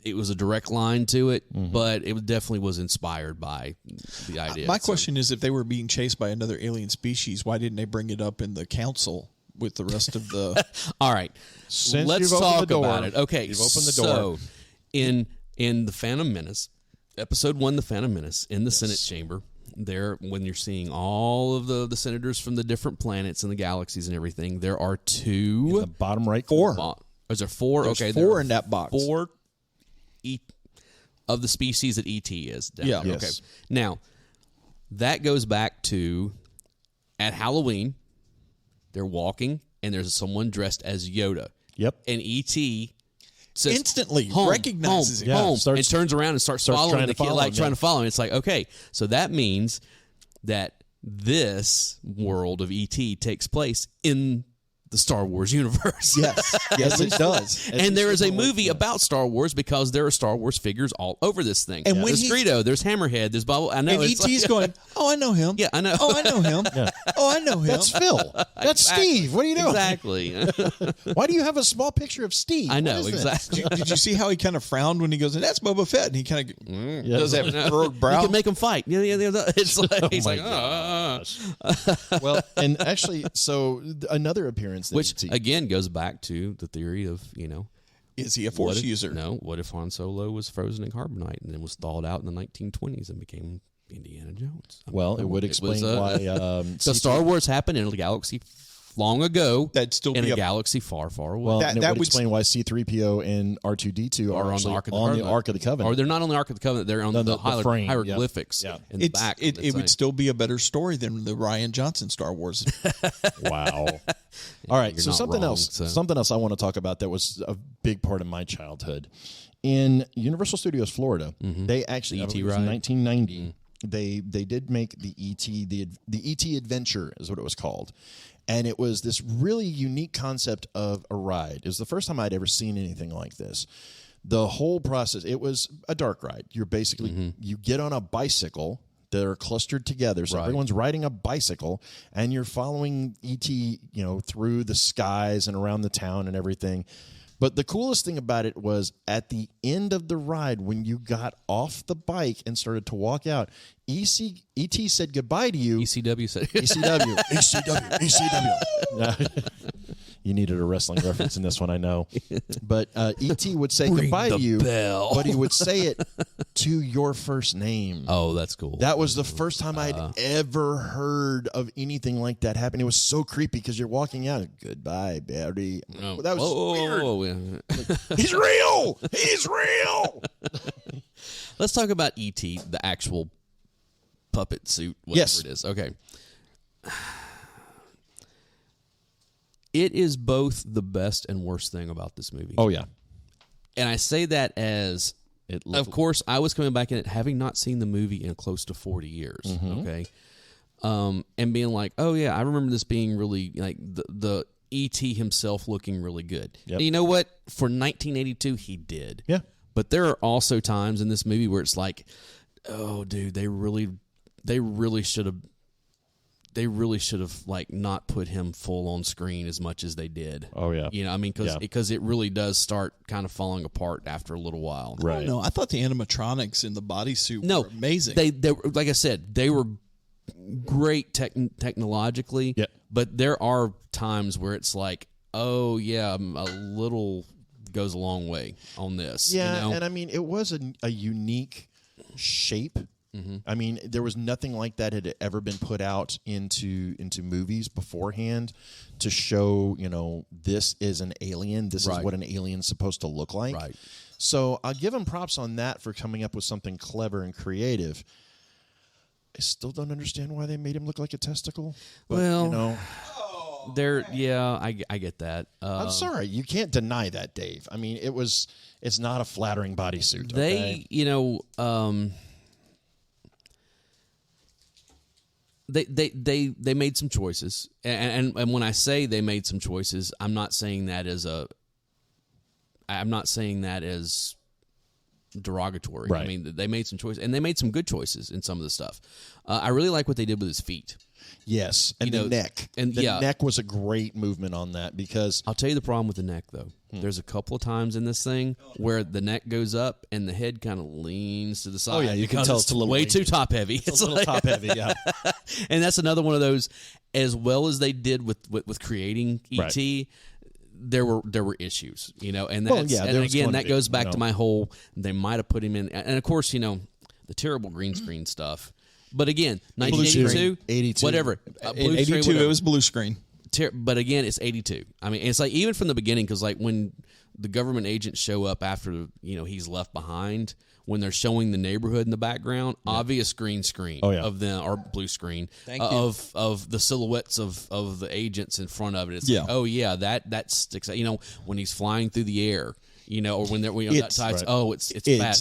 it was a direct line to it, but it definitely was inspired by the idea. My question is, if they were being chased by another alien species, why didn't they bring it up in the council with the rest of the... All right, Since let's you've opened talk the door, about it. Okay, you've opened the door. So in The Phantom Menace, Episode 1, The Phantom Menace, in the Senate chamber, there, when you're seeing all of the senators from the different planets and the galaxies and everything, there are two. In the bottom right. Is there four? There's okay, four in that box. Four of the species that ET is. Yeah. Yes. Okay. Now, that goes back to at Halloween, they're walking and there's someone dressed as Yoda. Yep. And ET says, instantly home, recognizes home, him. home, and turns around and starts following trying the to kid, follow like him, trying to follow him. It's like, okay, so that means that this world of ET takes place in the Star Wars universe. Yes, it does. And there is a movie about Star Wars because there are Star Wars figures all over this thing. And when there's Greedo, there's Hammerhead, there's Bob. I know. And E.T.'s going, oh, I know him. Yeah, I know. Oh, I know him. Oh, I know him. That's Phil. That's Steve. What are you doing? Exactly. Why do you have a small picture of Steve? I know, What is this? exactly. Did you see how he kind of frowned when he goes, and that's Boba Fett? And he kind of does that furrowed brow. You can make them fight. Yeah. It's like, he's my like, Well, and actually, so another appearance that which, E.T. again, goes back to the theory of, is he a Force user? No. What if Han Solo was frozen in carbonite and then was thawed out in the 1920s and became Indiana Jones? Well, it would explain why. So Star Wars happened in a galaxy long ago. That'd still in be a galaxy far, far away. Well, That- and it that would would explain why C-3PO and R2-D2 are on the actually Ark of the on the Covenant. Ark of the Covenant. Or they're not on the Ark of the Covenant. They're on No, the frame, hieroglyphics yeah. in the back. It would still be a better story than the Rian Johnson Star Wars. Wow. All right, you're so not something wrong, else. so. Something else I want to talk about that was a big part of my childhood. In Universal Studios Florida, they actually The E.T. it was ride? in 1990. They did make the E.T. the E.T. Adventure is what it was called. And it was this really unique concept of a ride. It was the first time I'd ever seen anything like this. The whole process, it was a dark ride. You're basically, you get on a bicycle that are clustered together. So everyone's riding a bicycle and you're following E.T., through the skies and around the town and everything. But the coolest thing about it was at the end of the ride, when you got off the bike and started to walk out, E.T. said goodbye to you. ECW said ECW. ECW. You needed a wrestling reference in this one, I know. But E.T. would say goodbye to you, but he would say it to your first name. Oh, that's cool. That was the first time I'd ever heard of anything like that happen. It was so creepy because you're walking out, goodbye, Barry. Oh. That was weird. Yeah. He's real! He's real! Let's talk about E.T., the actual puppet suit, whatever it is. Okay. It is both the best and worst thing about this movie. Oh, yeah. And I say that as, of course, I was coming back in it having not seen the movie in close to 40 years, okay? And being like, oh, yeah, I remember this being really, like, the E.T. himself looking really good. Yep. And you know what? For 1982, he did. Yeah. But there are also times in this movie where it's like, oh, dude, they really should have like not put him full on screen as much as they did. Oh yeah, you know, I mean, because it really does start kind of falling apart after a little while. Right. No, I thought the animatronics in the bodysuit were amazing. They like I said, they were great technologically. Yeah. But there are times where it's like, oh yeah, a little goes a long way on this. Yeah, you know? and I mean, it was a unique shape. Mm-hmm. I mean, there was nothing like that had ever been put out into movies beforehand to show, you know, this is an alien. This is what an alien's supposed to look like. Right. So I'll give them props on that for coming up with something clever and creative. I still don't understand why they made him look like a testicle. But, well, you know, I get that. I'm sorry, you can't deny that, Dave. I mean, it's not a flattering bodysuit. They, you know, They made some choices, and when I say they made some choices, I'm not saying that as derogatory. Right. I mean, they made some choices, and they made some good choices in some of the stuff. I really like what they did with his feet. Yes, and the neck. And the neck was a great movement on that because I'll tell you the problem with the neck, though. There's a couple of times in this thing where the neck goes up and the head kind of leans to the side. Oh yeah, you can tell it's a little way too top heavy. It's a little top heavy, yeah. And that's another one of those. As well as they did with creating E.T., there were issues, you know, and that's, and again that goes back to my whole. They might have put him in, and of course, you know, the terrible green screen stuff. But again, 1982, 82, whatever. In 82, it was blue screen. But again, it's 82. I mean, it's like even from the beginning, because like when the government agents show up after, you know, he's left behind, when they're showing the neighborhood in the background, obvious green screen of them, or blue screen of the silhouettes of the agents in front of it. It's like, oh yeah, that sticks out. You know, when he's flying through the air. You know, or when they're it's bad.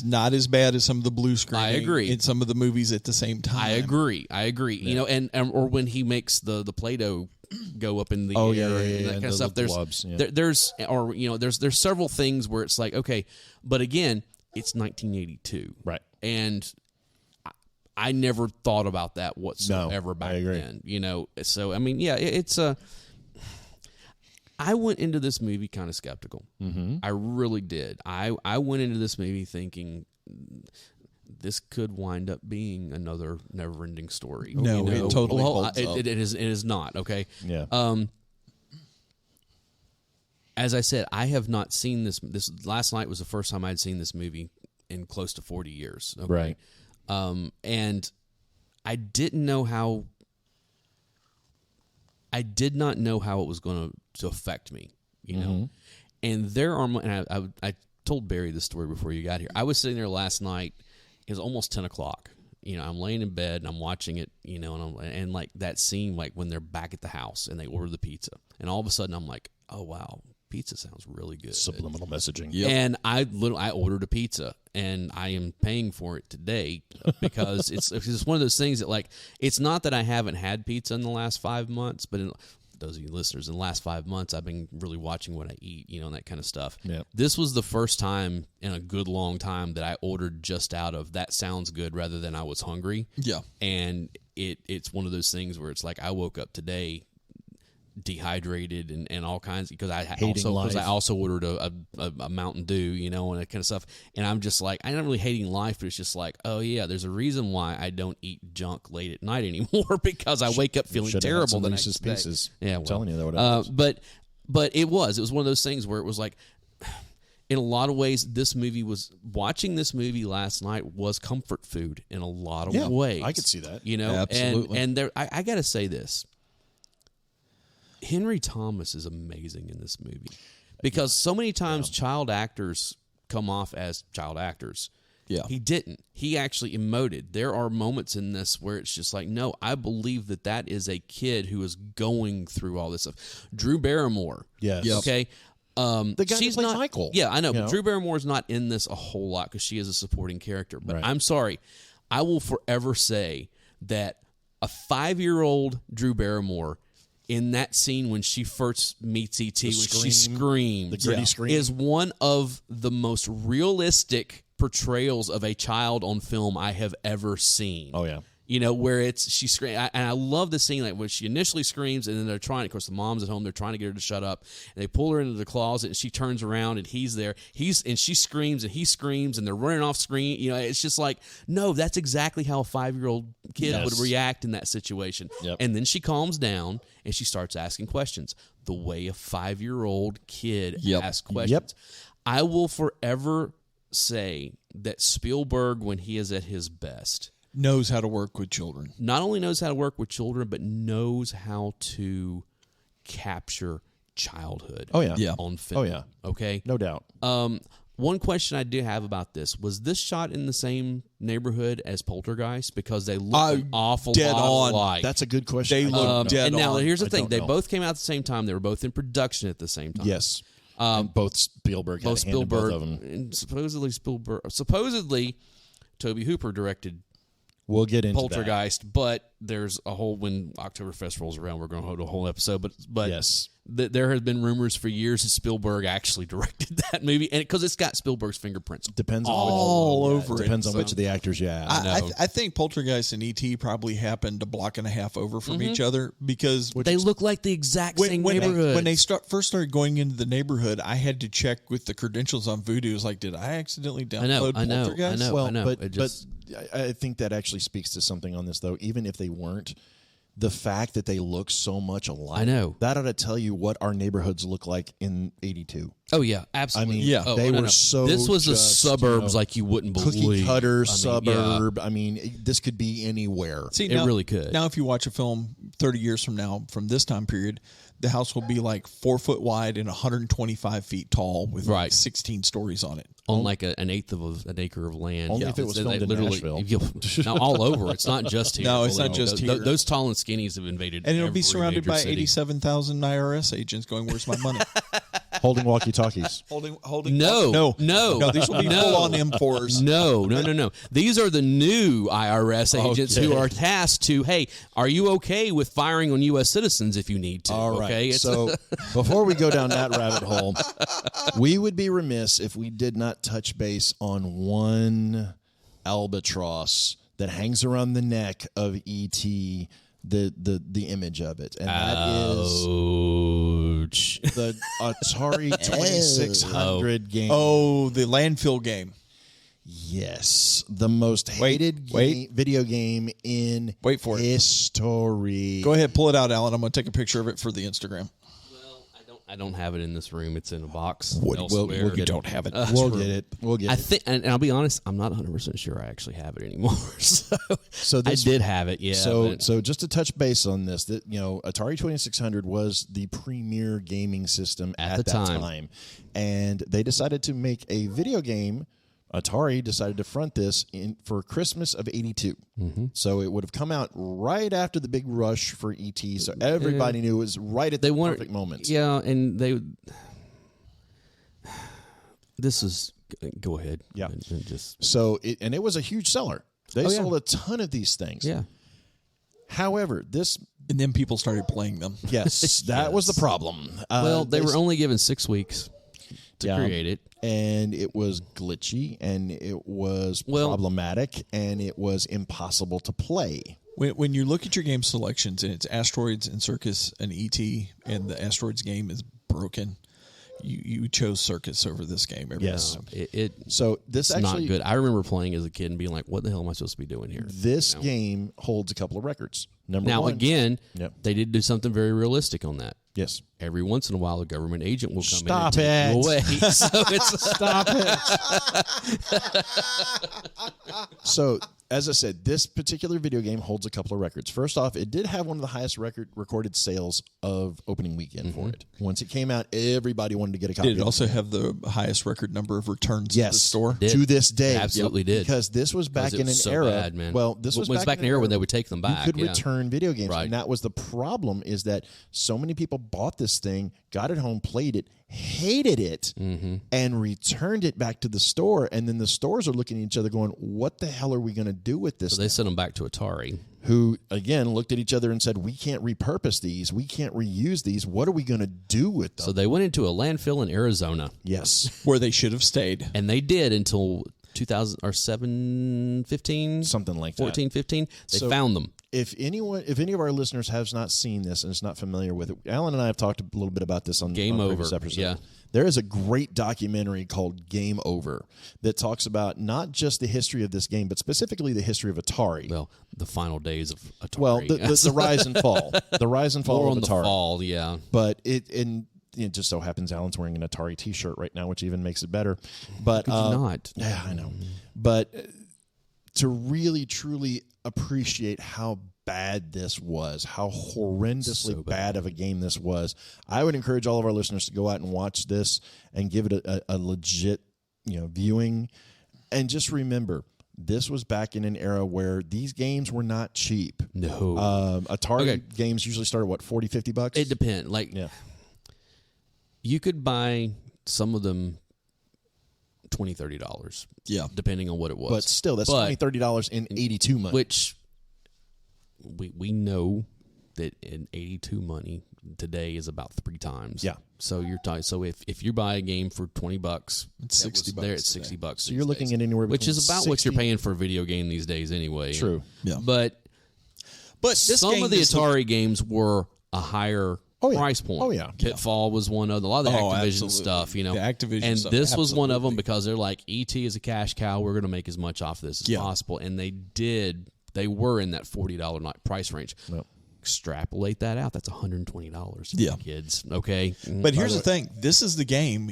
Not as bad as some of the blue screen. I agree. In some of the movies at the same time. I agree. Yeah. You know, and or when he makes the Play-Doh go up in the air and that kind of stuff. There's several things where it's like, okay, but again, it's 1982, right? And I never thought about that whatsoever back then. You know, so I mean, yeah, it's a. I went into this movie kind of skeptical. Mm-hmm. I really did. I went into this movie thinking this could wind up being another never-ending story. No, you know? it totally holds up. It is not, okay? Yeah. As I said, I have not seen this. This last night was the first time I'd seen this movie in close to 40 years. Okay? Right. And I didn't know how. I did not know how it was going to affect me, you know. And there are, and I told Barry this story before you got here. I was sitting there last night. It was almost 10 o'clock. You know, I'm laying in bed and I'm watching it. You know, and like that scene, like when they're back at the house and they order the pizza, and all of a sudden I'm like, oh wow, pizza sounds really good. Subliminal messaging. Yep. And I ordered a pizza, and I am paying for it today because it's one of those things that, like, it's not that I haven't had pizza in the last 5 months, but those of you listeners, in the last 5 months, I've been really watching what I eat, you know, and that kind of stuff. Yep. This was the first time in a good long time that I ordered just out of that sounds good rather than I was hungry. Yeah. And it's one of those things where it's like I woke up today dehydrated and all kinds, because I life. also ordered a Mountain Dew, you know, and that kind of stuff. And I'm just like, I'm not really hating life, but it's just like, oh yeah, there's a reason why I don't eat junk late at night anymore, because I wake up feeling terrible the next day. Pieces. Yeah, I'm telling you that would happen. But it was one of those things where it was like, in a lot of ways, watching this movie last night was comfort food in a lot of ways. I could see that. You know, absolutely. And there, I got to say this. Henry Thomas is amazing in this movie, because so many times child actors come off as child actors. Yeah. He didn't. He actually emoted. There are moments in this where it's just like, no, I believe that is a kid who is going through all this stuff. Drew Barrymore. Yes. Yep. Okay. The guy who played Michael. Yeah, I know. But Drew Barrymore is not in this a whole lot because she is a supporting character. But I'm sorry. I will forever say that a 5-year-old Drew Barrymore in that scene when she first meets E.T., when she screams, the gritty scream, is one of the most realistic portrayals of a child on film I have ever seen. Oh, yeah. You know, where she screams. And I love the scene, like when she initially screams, and then they're trying, of course, the mom's at home, they're trying to get her to shut up, and they pull her into the closet, and she turns around, and he's there. And she screams, and he screams, and they're running off screen. You know, it's just like, no, that's exactly how a 5-year-old kid would react in that situation. Yep. And then she calms down, and she starts asking questions the way a 5-year-old kid asks questions. Yep. I will forever say that Spielberg, when he is at his best, knows how to work with children. Not only knows how to work with children, but knows how to capture childhood. Oh, yeah. On film. Oh, yeah. Okay? No doubt. One question I do have about this, was this shot in the same neighborhood as Poltergeist? Because they look an awful lot alike. That's a good question. They look dead and now, on. here's the thing. They know. both came out at the same time. They were both in production at the same time. Yes. And both Spielberg had a hand in both of them. And supposedly Toby Hooper directed We'll get into Poltergeist, but there's a whole, when Oktoberfest rolls around, we're going to hold a whole episode. But yes, there has been rumors for years that Spielberg actually directed that movie, and because it's got Spielberg's fingerprints depends all on over it. Depends on which of the actors. Yeah, I think Poltergeist and E.T. probably happened a block and a half over from each other, because they look like the exact same neighborhood. When they first started going into the neighborhood, I had to check with the credentials on Voodoo. It was like, did I accidentally download Poltergeist? I know. But I think that actually speaks to something on this, though. Even if they weren't, the fact that they look so much alike, I know, that ought to tell you what our neighborhoods look like in '82. Oh yeah, absolutely. I mean, they were so. This was the suburbs like you wouldn't believe. Cookie cutter suburb. Yeah. I mean, this could be anywhere. See, it really could. Now, if you watch a film 30 years from now, from this time period, the house will be like 4 foot wide and 125 feet tall with like 16 stories on it. On like an eighth of an acre of land. Only if it was filmed in Nashville. Now, all over. It's not just here. No, it's not just here. Those tall and skinnies have invaded. And it'll be surrounded by city. 87,000 IRS agents going, "Where's my money?" Holding walkie-talkies. Holding. No. These will be full-on M4s. No. These are the new IRS agents who are tasked to, hey, are you okay with firing on U.S. citizens if you need to? All right. Okay? So before we go down that rabbit hole, we would be remiss if we did not touch base on one albatross that hangs around the neck of E.T., the image of it, and that is the Atari 2600 game. Oh, the landfill game. Yes, the most hated video game in history. Go ahead, pull it out, Alan. I'm going to take a picture of it for the Instagram. I don't have it in this room. It's in a box elsewhere. You don't have it. We'll get it. We'll get it. I think, and I'll be honest, I'm not 100% sure I actually have it anymore. So this, I did have it, yeah. So just to touch base on this, that Atari 2600 was the premier gaming system at that time, and they decided to make a video game. Atari decided to front this for Christmas of '82. Mm-hmm. So it would have come out right after the big rush for E.T., so everybody knew it was right at the perfect moment. Yeah, and this is... Go ahead. Yeah. And it was a huge seller. They sold a ton of these things. Yeah. However, and then people started playing them. Yes, that was the problem. Well, they were only given 6 weeks to create it. And it was glitchy, and it was problematic, and it was impossible to play. When you look at your game selections and it's Asteroids and Circus and E.T. and the Asteroids game is broken, you chose Circus over this game every time. So this it's actually not good. I remember playing as a kid and being like, "What the hell am I supposed to be doing here?" This game holds a couple of records. Number now, one, again, Yep. they did do something very realistic on that. Yes. Every once in a while, a government agent will come Stop in and take you it. away. So it's Stop it. So, as I said, this particular video game holds a couple of records. First off, it did have one of the highest recorded sales of opening weekend for it. Once it came out, everybody wanted to get a copy. Did it also have the highest record number of returns yes, to the store? to this day. It absolutely did. Because this was back it in an was so era. bad, man. Well, this was back in an era when they would take them back. You could yeah. return video games. Right. And that was the problem, is that so many people bought this thing, got it home, played it, hated it, and returned it back to the store. And then the stores are looking at each other going, what the hell are we going to do with this? So they sent them back to Atari. Who, again, looked at each other and said, we can't repurpose these. We can't reuse these. What are we going to do with them? So they went into a landfill in Arizona. Yes. Where they should have stayed. And they did until 15, something like 14, 15. They found them. If any of our listeners has not seen this and is not familiar with it, Alan and I have talked a little bit about this on Game on Over. previous episodes. Yeah. There is a great documentary called Game Over that talks about not just the history of this game, but specifically the history of Atari. Well, the final days of Atari. Well, the rise and fall. The rise and fall More of on Atari. the fall, yeah. But it just so happens Alan's wearing an Atari T-shirt right now, which even makes it better. But not. Yeah, I know. But to really, truly appreciate how bad this was, how horrendously So bad of a game this was, I would encourage all of our listeners to go out and watch this and give it a legit, viewing. And just remember, this was back in an era where these games were not cheap. No. Atari games usually start at what, $40, $50? It depends. Like, you could buy some of them $20, $30. Yeah. Depending on what it was. But still, that's $20, $30 in 82 money. Which we know that in 82 money today is about 3 times. Yeah. So you're talking. So if you buy a game for $20, it's $60. There it's $60. So you're looking at anywhere between which is about what you're 60 paying for a video game these days anyway. True. Yeah. But this some game of the is Atari games were a higher price point. Oh, yeah. Pitfall was one of a lot of the Activision absolutely. stuff, The Activision and stuff, this was one of them absolutely. because they're like, E.T. is a cash cow. We're going to make as much off this as possible, and they did. They were in that $40 price range. Yep. Extrapolate that out. That's $120 for Yeah. the kids. Okay, But here's the thing. This is the game.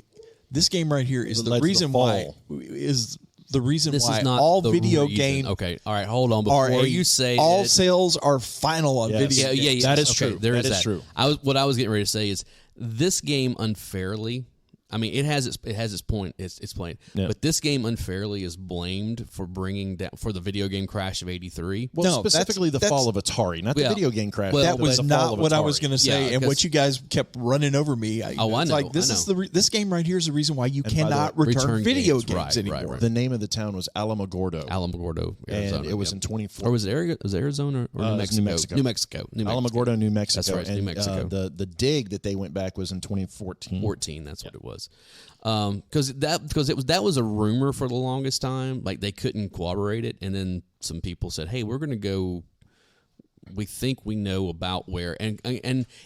This game right here is The the Legend of reason Fall. why is the reason this why is not all the video reason. game Okay, all right. Hold on. Before you say all it, sales are final on Yes. video. yeah, games. That is okay, true. There That is is true. what I was getting ready to say is this game unfairly. I mean, it has its point. It's playing, Yeah. but this game unfairly is blamed for bringing down for the video game crash of '83. Well, No, specifically the fall of Atari, not the Yeah. video game crash. Well, That but was the fall not of what I Atari. was going to say, Yeah, and what 'cause- you guys kept running over me. I it's know, like this I is know. this game right here is the reason why you And by the cannot way, return video games, games right, anymore. right. The name of the town was Alamogordo. Alamogordo, Arizona, and it was yeah. in 24. Or was it Arizona or it New was Mexico? New Mexico. New Mexico. Alamogordo, New Mexico. That's right, it's and, New Mexico. The dig that they went back was in 2014. 14. That's what it was. Because that was a rumor for the longest time. Like they couldn't corroborate it, and then some people said, "Hey, we're going to go. We think we know about where." And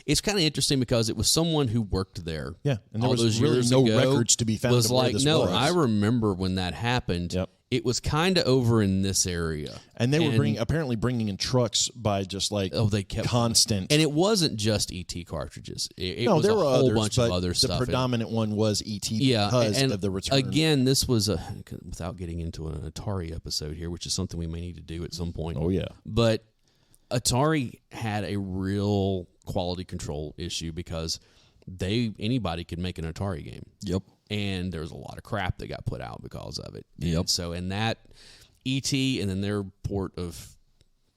it's kind of interesting because it was someone who worked there. Yeah, and there all was those really years no ago, records to be found Was of where like, this no, was. I remember when that happened. Yep. It was kind of over in this area, And they were apparently bringing in trucks by just like they kept constant. And it wasn't just ET cartridges. It no, was there a were whole others, bunch but of other the stuff. predominant one was ET Yeah, because and of the return. again, this was without getting into an Atari episode here, which is something we may need to do at some point. Oh, yeah. But Atari had a real quality control issue because anybody could make an Atari game. Yep. And there was a lot of crap that got put out because of it. Yep. And so, and that E.T. and then their port of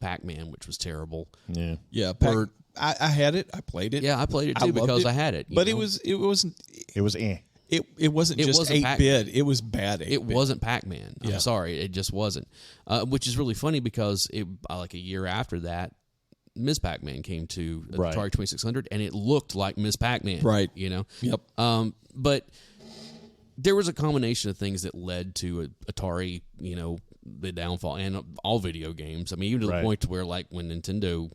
Pac-Man, which was terrible. Yeah. Yeah, Or- I had it. I played it. Yeah, I played it too loved because it, I had it. But you know? it wasn't. It was eh. It wasn't It just wasn't 8-bit. It was bad 8-bit. It wasn't Pac-Man. Yeah. I'm sorry, it just wasn't. Which is really funny because like a year after that, Ms. Pac-Man came to the Right. Atari 2600, and it looked like Ms. Pac-Man. Right. You know. Yep. But there was a combination of things that led to Atari, the downfall and all video games. I mean, even to the point to where like when Nintendo,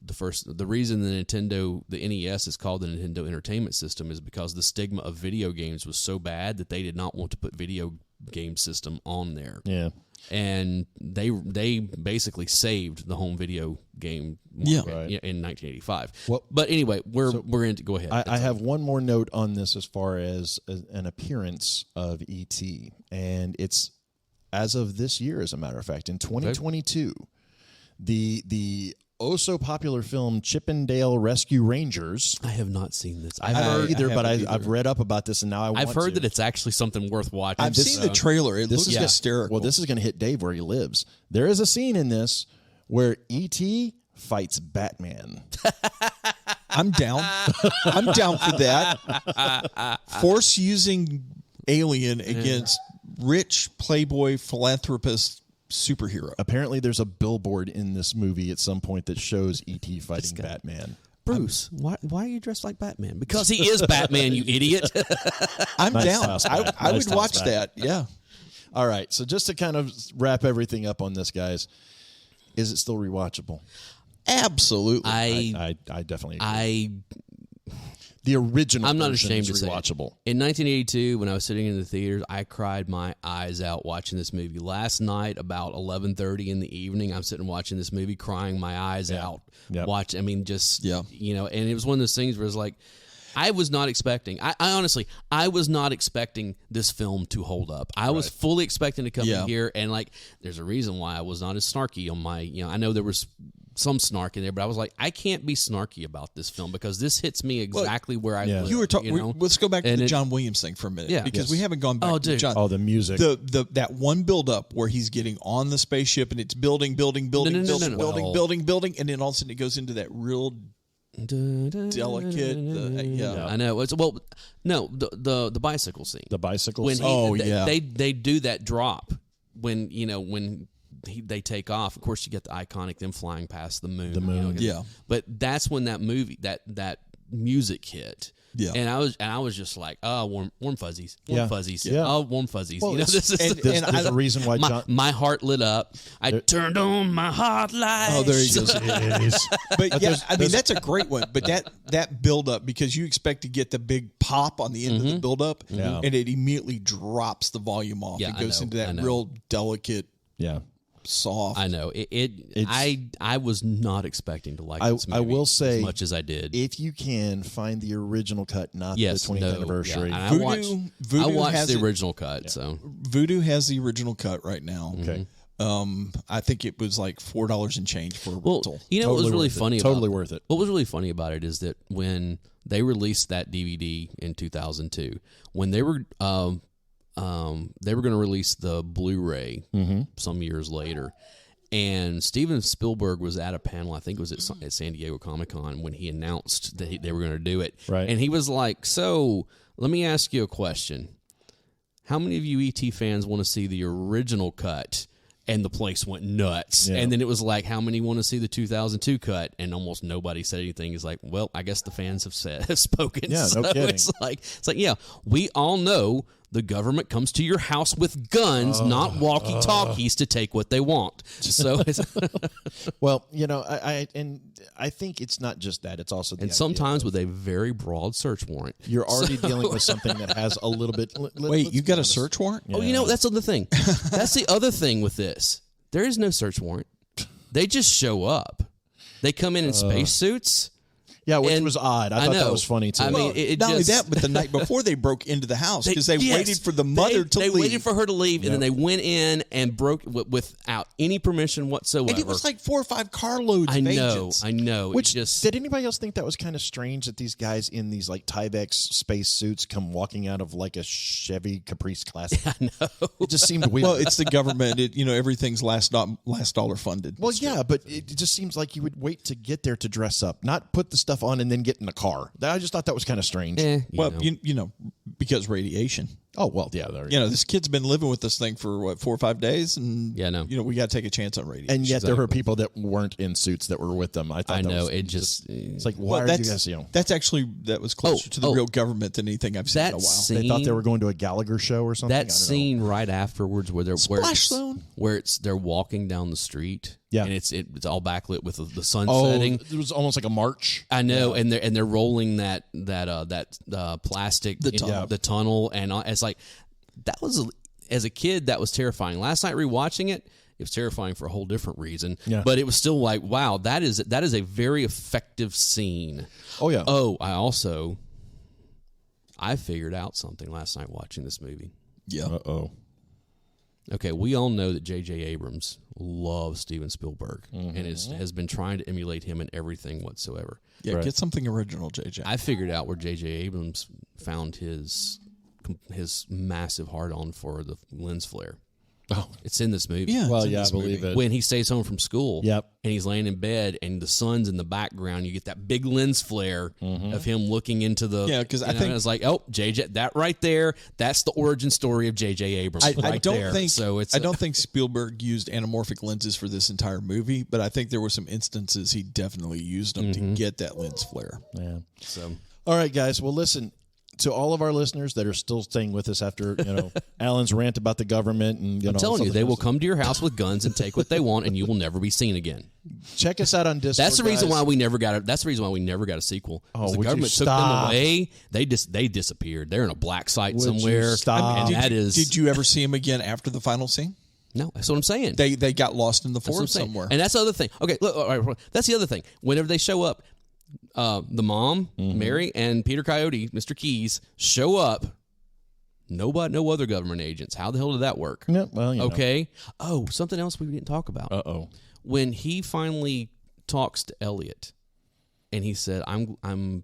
the reason the NES is called the Nintendo Entertainment System is because the stigma of video games was so bad that they did not want to put video game system on there. Yeah. And they basically saved the home video game market in 1985. Well, but anyway, we're going to go ahead. I have one more note on this as far as an appearance of E.T. And it's as of this year, as a matter of fact, in 2022, the so popular film Chippendale Rescue Rangers. I have not seen this. I haven't either, but I've read up about this, and now I've heard that it's actually something worth watching. I've seen the trailer. It looks hysterical. Well, this is going to hit Dave where he lives. There is a scene in this where E.T. fights Batman. I'm down. I'm down for that. Force using alien against rich playboy philanthropist superhero. Apparently, there's a billboard in this movie at some point that shows E.T. fighting Batman. Bruce, why are you dressed like Batman? Because he is Batman, you idiot. I'm down. I would watch that. Yeah. All right. So just to kind of wrap everything up on this, guys, is it still rewatchable? Absolutely. I definitely agree. The original I'm not version ashamed is to rewatchable. Say it. In 1982, when I was sitting in the theaters, I cried my eyes out watching this movie. Last night, about 11:30 in the evening, I'm sitting watching this movie, crying my eyes out. Yep. You know, and it was one of those things where it's like, I was not expecting. I honestly, I was not expecting this film to hold up. I was fully expecting to come in here and like, there's a reason why I was not as snarky on my. I know there was some snark in there, but I was like, I can't be snarky about this film because this hits me exactly where I live. You were talking. Let's go back to the John Williams thing for a minute, because we haven't gone back to John. Oh, the music. That one build up where he's getting on the spaceship and it's building, and then all of a sudden it goes into that real delicate. I know. The bicycle scene. The bicycle when scene. They do that drop when they take off. Of course, you get the iconic them flying past the moon. But that's when that movie that music hit. Yeah, and I was just like, oh, warm fuzzies, fuzzies. Yeah. Oh, warm fuzzies. Well, there's a reason why my heart lit up. I turned on my heart lights. Oh, there he goes. It is. But I mean that's a great one. But that build up, because you expect to get the big pop on the end of the build up, and it immediately drops the volume off. It goes into that real delicate. Yeah. Soft. I know I was not expecting to like this movie. I will say as much as I did. If you can find the original cut, not the 20th anniversary. Yeah. I watched the original cut. Yeah. So Voodoo has the original cut right now. Okay. I think it was like $4 and change for a rental. You know what was really funny? Totally worth it. What was really funny about it is that when they released that DVD in 2002, when they were going to release the Blu-ray some years later, and Steven Spielberg was at a panel, I think it was at San Diego Comic-Con, when he announced that they were going to do it. Right. And he was like, so let me ask you a question. How many of you E.T. fans want to see the original cut? And the place went nuts. Yeah. And then it was like, how many want to see the 2002 cut? And almost nobody said anything. It's like, well, I guess the fans have spoken. Yeah, so no kidding. It's like, yeah, we all know the government comes to your house with guns, not walkie-talkies to take what they want. So, well, I think it's not just that; it's also sometimes with a very broad search warrant. You're already dealing with something that has a little bit. Wait, you got a search warrant? Yeah. Oh, that's the other thing. That's the other thing with this. There is no search warrant. They just show up. They come in spacesuits. Yeah, which was odd. I thought that was funny too. I mean, not only that, but the night before they broke into the house because they waited for the mother to leave. They waited for her to leave, and then they went in and broke without any permission whatsoever. And it was like 4 or 5 carloads of agents. I know. Which did anybody else think that was kind of strange that these guys in these like Tyvek space suits come walking out of like a Chevy Caprice Classic? I know. It just seemed weird. Well, it's the government. Everything's last dollar funded. Well, yeah, but it just seems like you would wait to get there to dress up, not put the stuff on and then get in the car. I just thought that was kind of strange. Well, because radiation. Oh, well, yeah. You know, this kid's been living with this thing for, what, 4 or 5 days? And, Yeah, no. you know, we got to take a chance on radiation. And yet there were people that weren't in suits that were with them. I thought I that know. was It just. it's like, why are you guys, you know? That was closer to the real government than anything I've seen in a while. They thought they were going to a Gallagher show or something. That scene right afterwards where they're Splash Zone. where they're walking down the street. Yeah. And it's all backlit with the sun Oh, setting. it was almost like a march. I know, and they're rolling that plastic the tunnel, and it's like that was, as a kid, that was terrifying. Last night rewatching it, it was terrifying for a whole different reason. Yeah. But it was still like, wow, that is a very effective scene. Oh yeah. Oh, I figured out something last night watching this movie. Yeah. Uh-oh. Okay, we all know that J.J. Abrams loves Steven Spielberg and has been trying to emulate him in everything whatsoever. Yeah, get something original, JJ. I figured out where J.J. Abrams found his massive hard-on for the lens flare. Oh, it's in this movie. Yeah, well, yeah, I believe it. When he stays home from school, Yep. and he's laying in bed, and the sun's in the background, you get that big lens flare of him looking into the. Yeah, because I think it's like, oh, JJ, that right there, that's the origin story of J.J. Abrams. I don't think so. It's I don't think Spielberg used anamorphic lenses for this entire movie, but I think there were some instances he definitely used them to get that lens flare. Yeah. So, all right, guys. Well, listen. To all of our listeners that are still staying with us after, Alan's rant about the government, and I'm telling you, they will come to your house with guns and take what they want, and you will never be seen again. Check us out on Discord. That's the reason guys. why we never got. That's the reason why we never got a sequel. Oh, the would you government took them stop? away. They disappeared. They're in a black site Would you somewhere. stop? And that is. Did you ever see him again after the final scene? No, that's what I'm saying. They got lost in the That's what I'm forest saying. somewhere. And that's the other thing. Okay, look, all right, that's the other thing. Whenever they show up, the mom, Mary, and Peter Coyote, Mr. Keys, show up. No other government agents. How the hell did that work? Yeah, well, okay. Oh, something else we didn't talk about. Uh-oh. When he finally talks to Elliot, and he said, "I'm."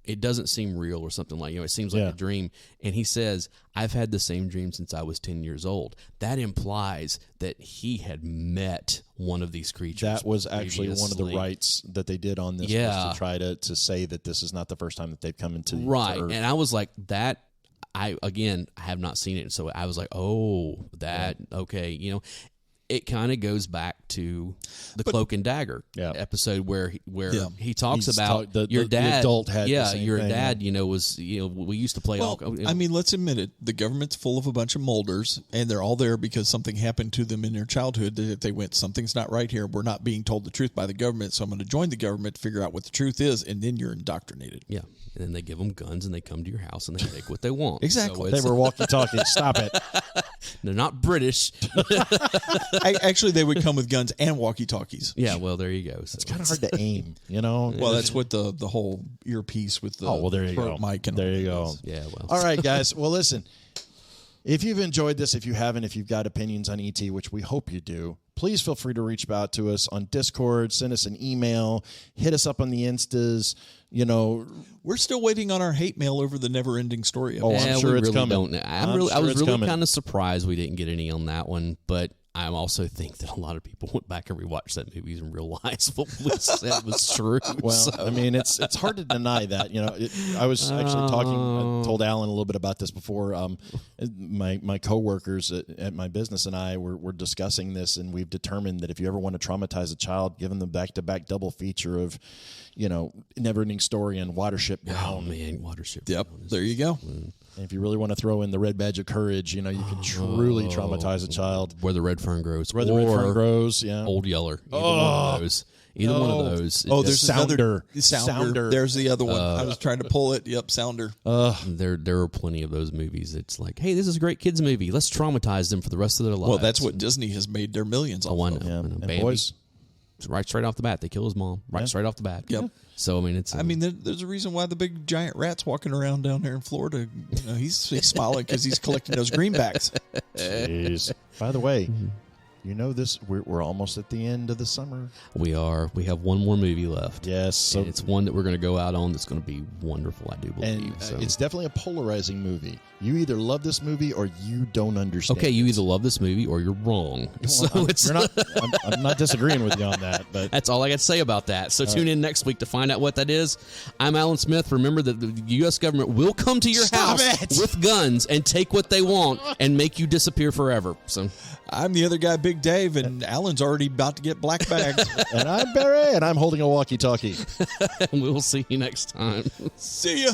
It doesn't seem real, or something like, it seems like a dream. And he says, I've had the same dream since I was 10 years old. That implies that he had met one of these creatures. That was actually one of the previously. rights that they did on this, was to try to say that this is not the first time that they've come into Right. to Earth. And I was like, I have not seen it. So I was like, oh, that, okay. It kind of goes back to the Cloak and Dagger episode where he talks about your dad. The adult had the same your thing, dad. We used to play. I mean, let's admit it. The government's full of a bunch of molders, and they're all there because something happened to them in their childhood. That they went, something's not right here. We're not being told the truth by the government, so I'm going to join the government to figure out what the truth is, and then you're indoctrinated. Yeah, and then they give them guns, and they come to your house, and they take what they want. Exactly. They were walkie-talkie. Stop it. They're not British. Actually, they would come with guns and walkie-talkies. Yeah, well, there you go. So It's kind of hard to aim, Well, that's what the whole earpiece with the there you go. mic and there you go. Yeah, well. All right, guys. Well, listen. If you've enjoyed this, if you haven't, if you've got opinions on ET, which we hope you do, please feel free to reach out to us on Discord, send us an email, hit us up on the Instas. We're still waiting on our hate mail over the never-ending story. Oh, I'm sure it's coming. I was really kind of surprised we didn't get any on that one, but I also think that a lot of people went back and rewatched that movie and realized what we said was true. Well, I mean, it's hard to deny that. I was actually talking. I told Alan a little bit about this before. My coworkers at my business and I were discussing this, and we've determined that if you ever want to traumatize a child, give them the back-to-back double feature of, Never-Ending Story and Watership Down. Oh man, Watership. Yep, there you go. And if you really want to throw in the Red Badge of Courage, you can truly traumatize a child. Where the Red Fern Grows. Where the Red Fern Grows, yeah. Old Yeller. Either one of those. Either one of those. Oh, there's Sounder. Sounder. There's the other one. I was trying to pull it. Yep, Sounder. There are plenty of those movies. It's like, hey, this is a great kids movie. Let's traumatize them for the rest of their lives. Well, that's what Disney has made their millions off of. Yeah. I know. And Bambi, boys, right straight off the bat, they kill his mom. Right straight off the bat. Yep. So, I mean, there's a reason why the big giant rat's walking around down there in Florida. He's smiling because he's collecting those greenbacks. jeez. By the way, You know this. We're almost at the end of the summer. We are. We have one more movie left. Yes, so and it's one that we're going to go out on that's going to be wonderful, I do believe. And it's definitely a polarizing movie. You either love this movie or you don't understand. Okay, you either love this movie or you're wrong. Well, I'm not disagreeing with you on that, but that's all I got to say about that. So tune in next week to find out what that is. I'm Alan Smith. Remember that the U.S. government will come to your house with guns and take what they want and make you disappear forever. So I'm the other guy, Big Dave, and Alan's already about to get black bagged. And I'm Barry, and I'm holding a walkie-talkie. And we'll see you next time. See ya.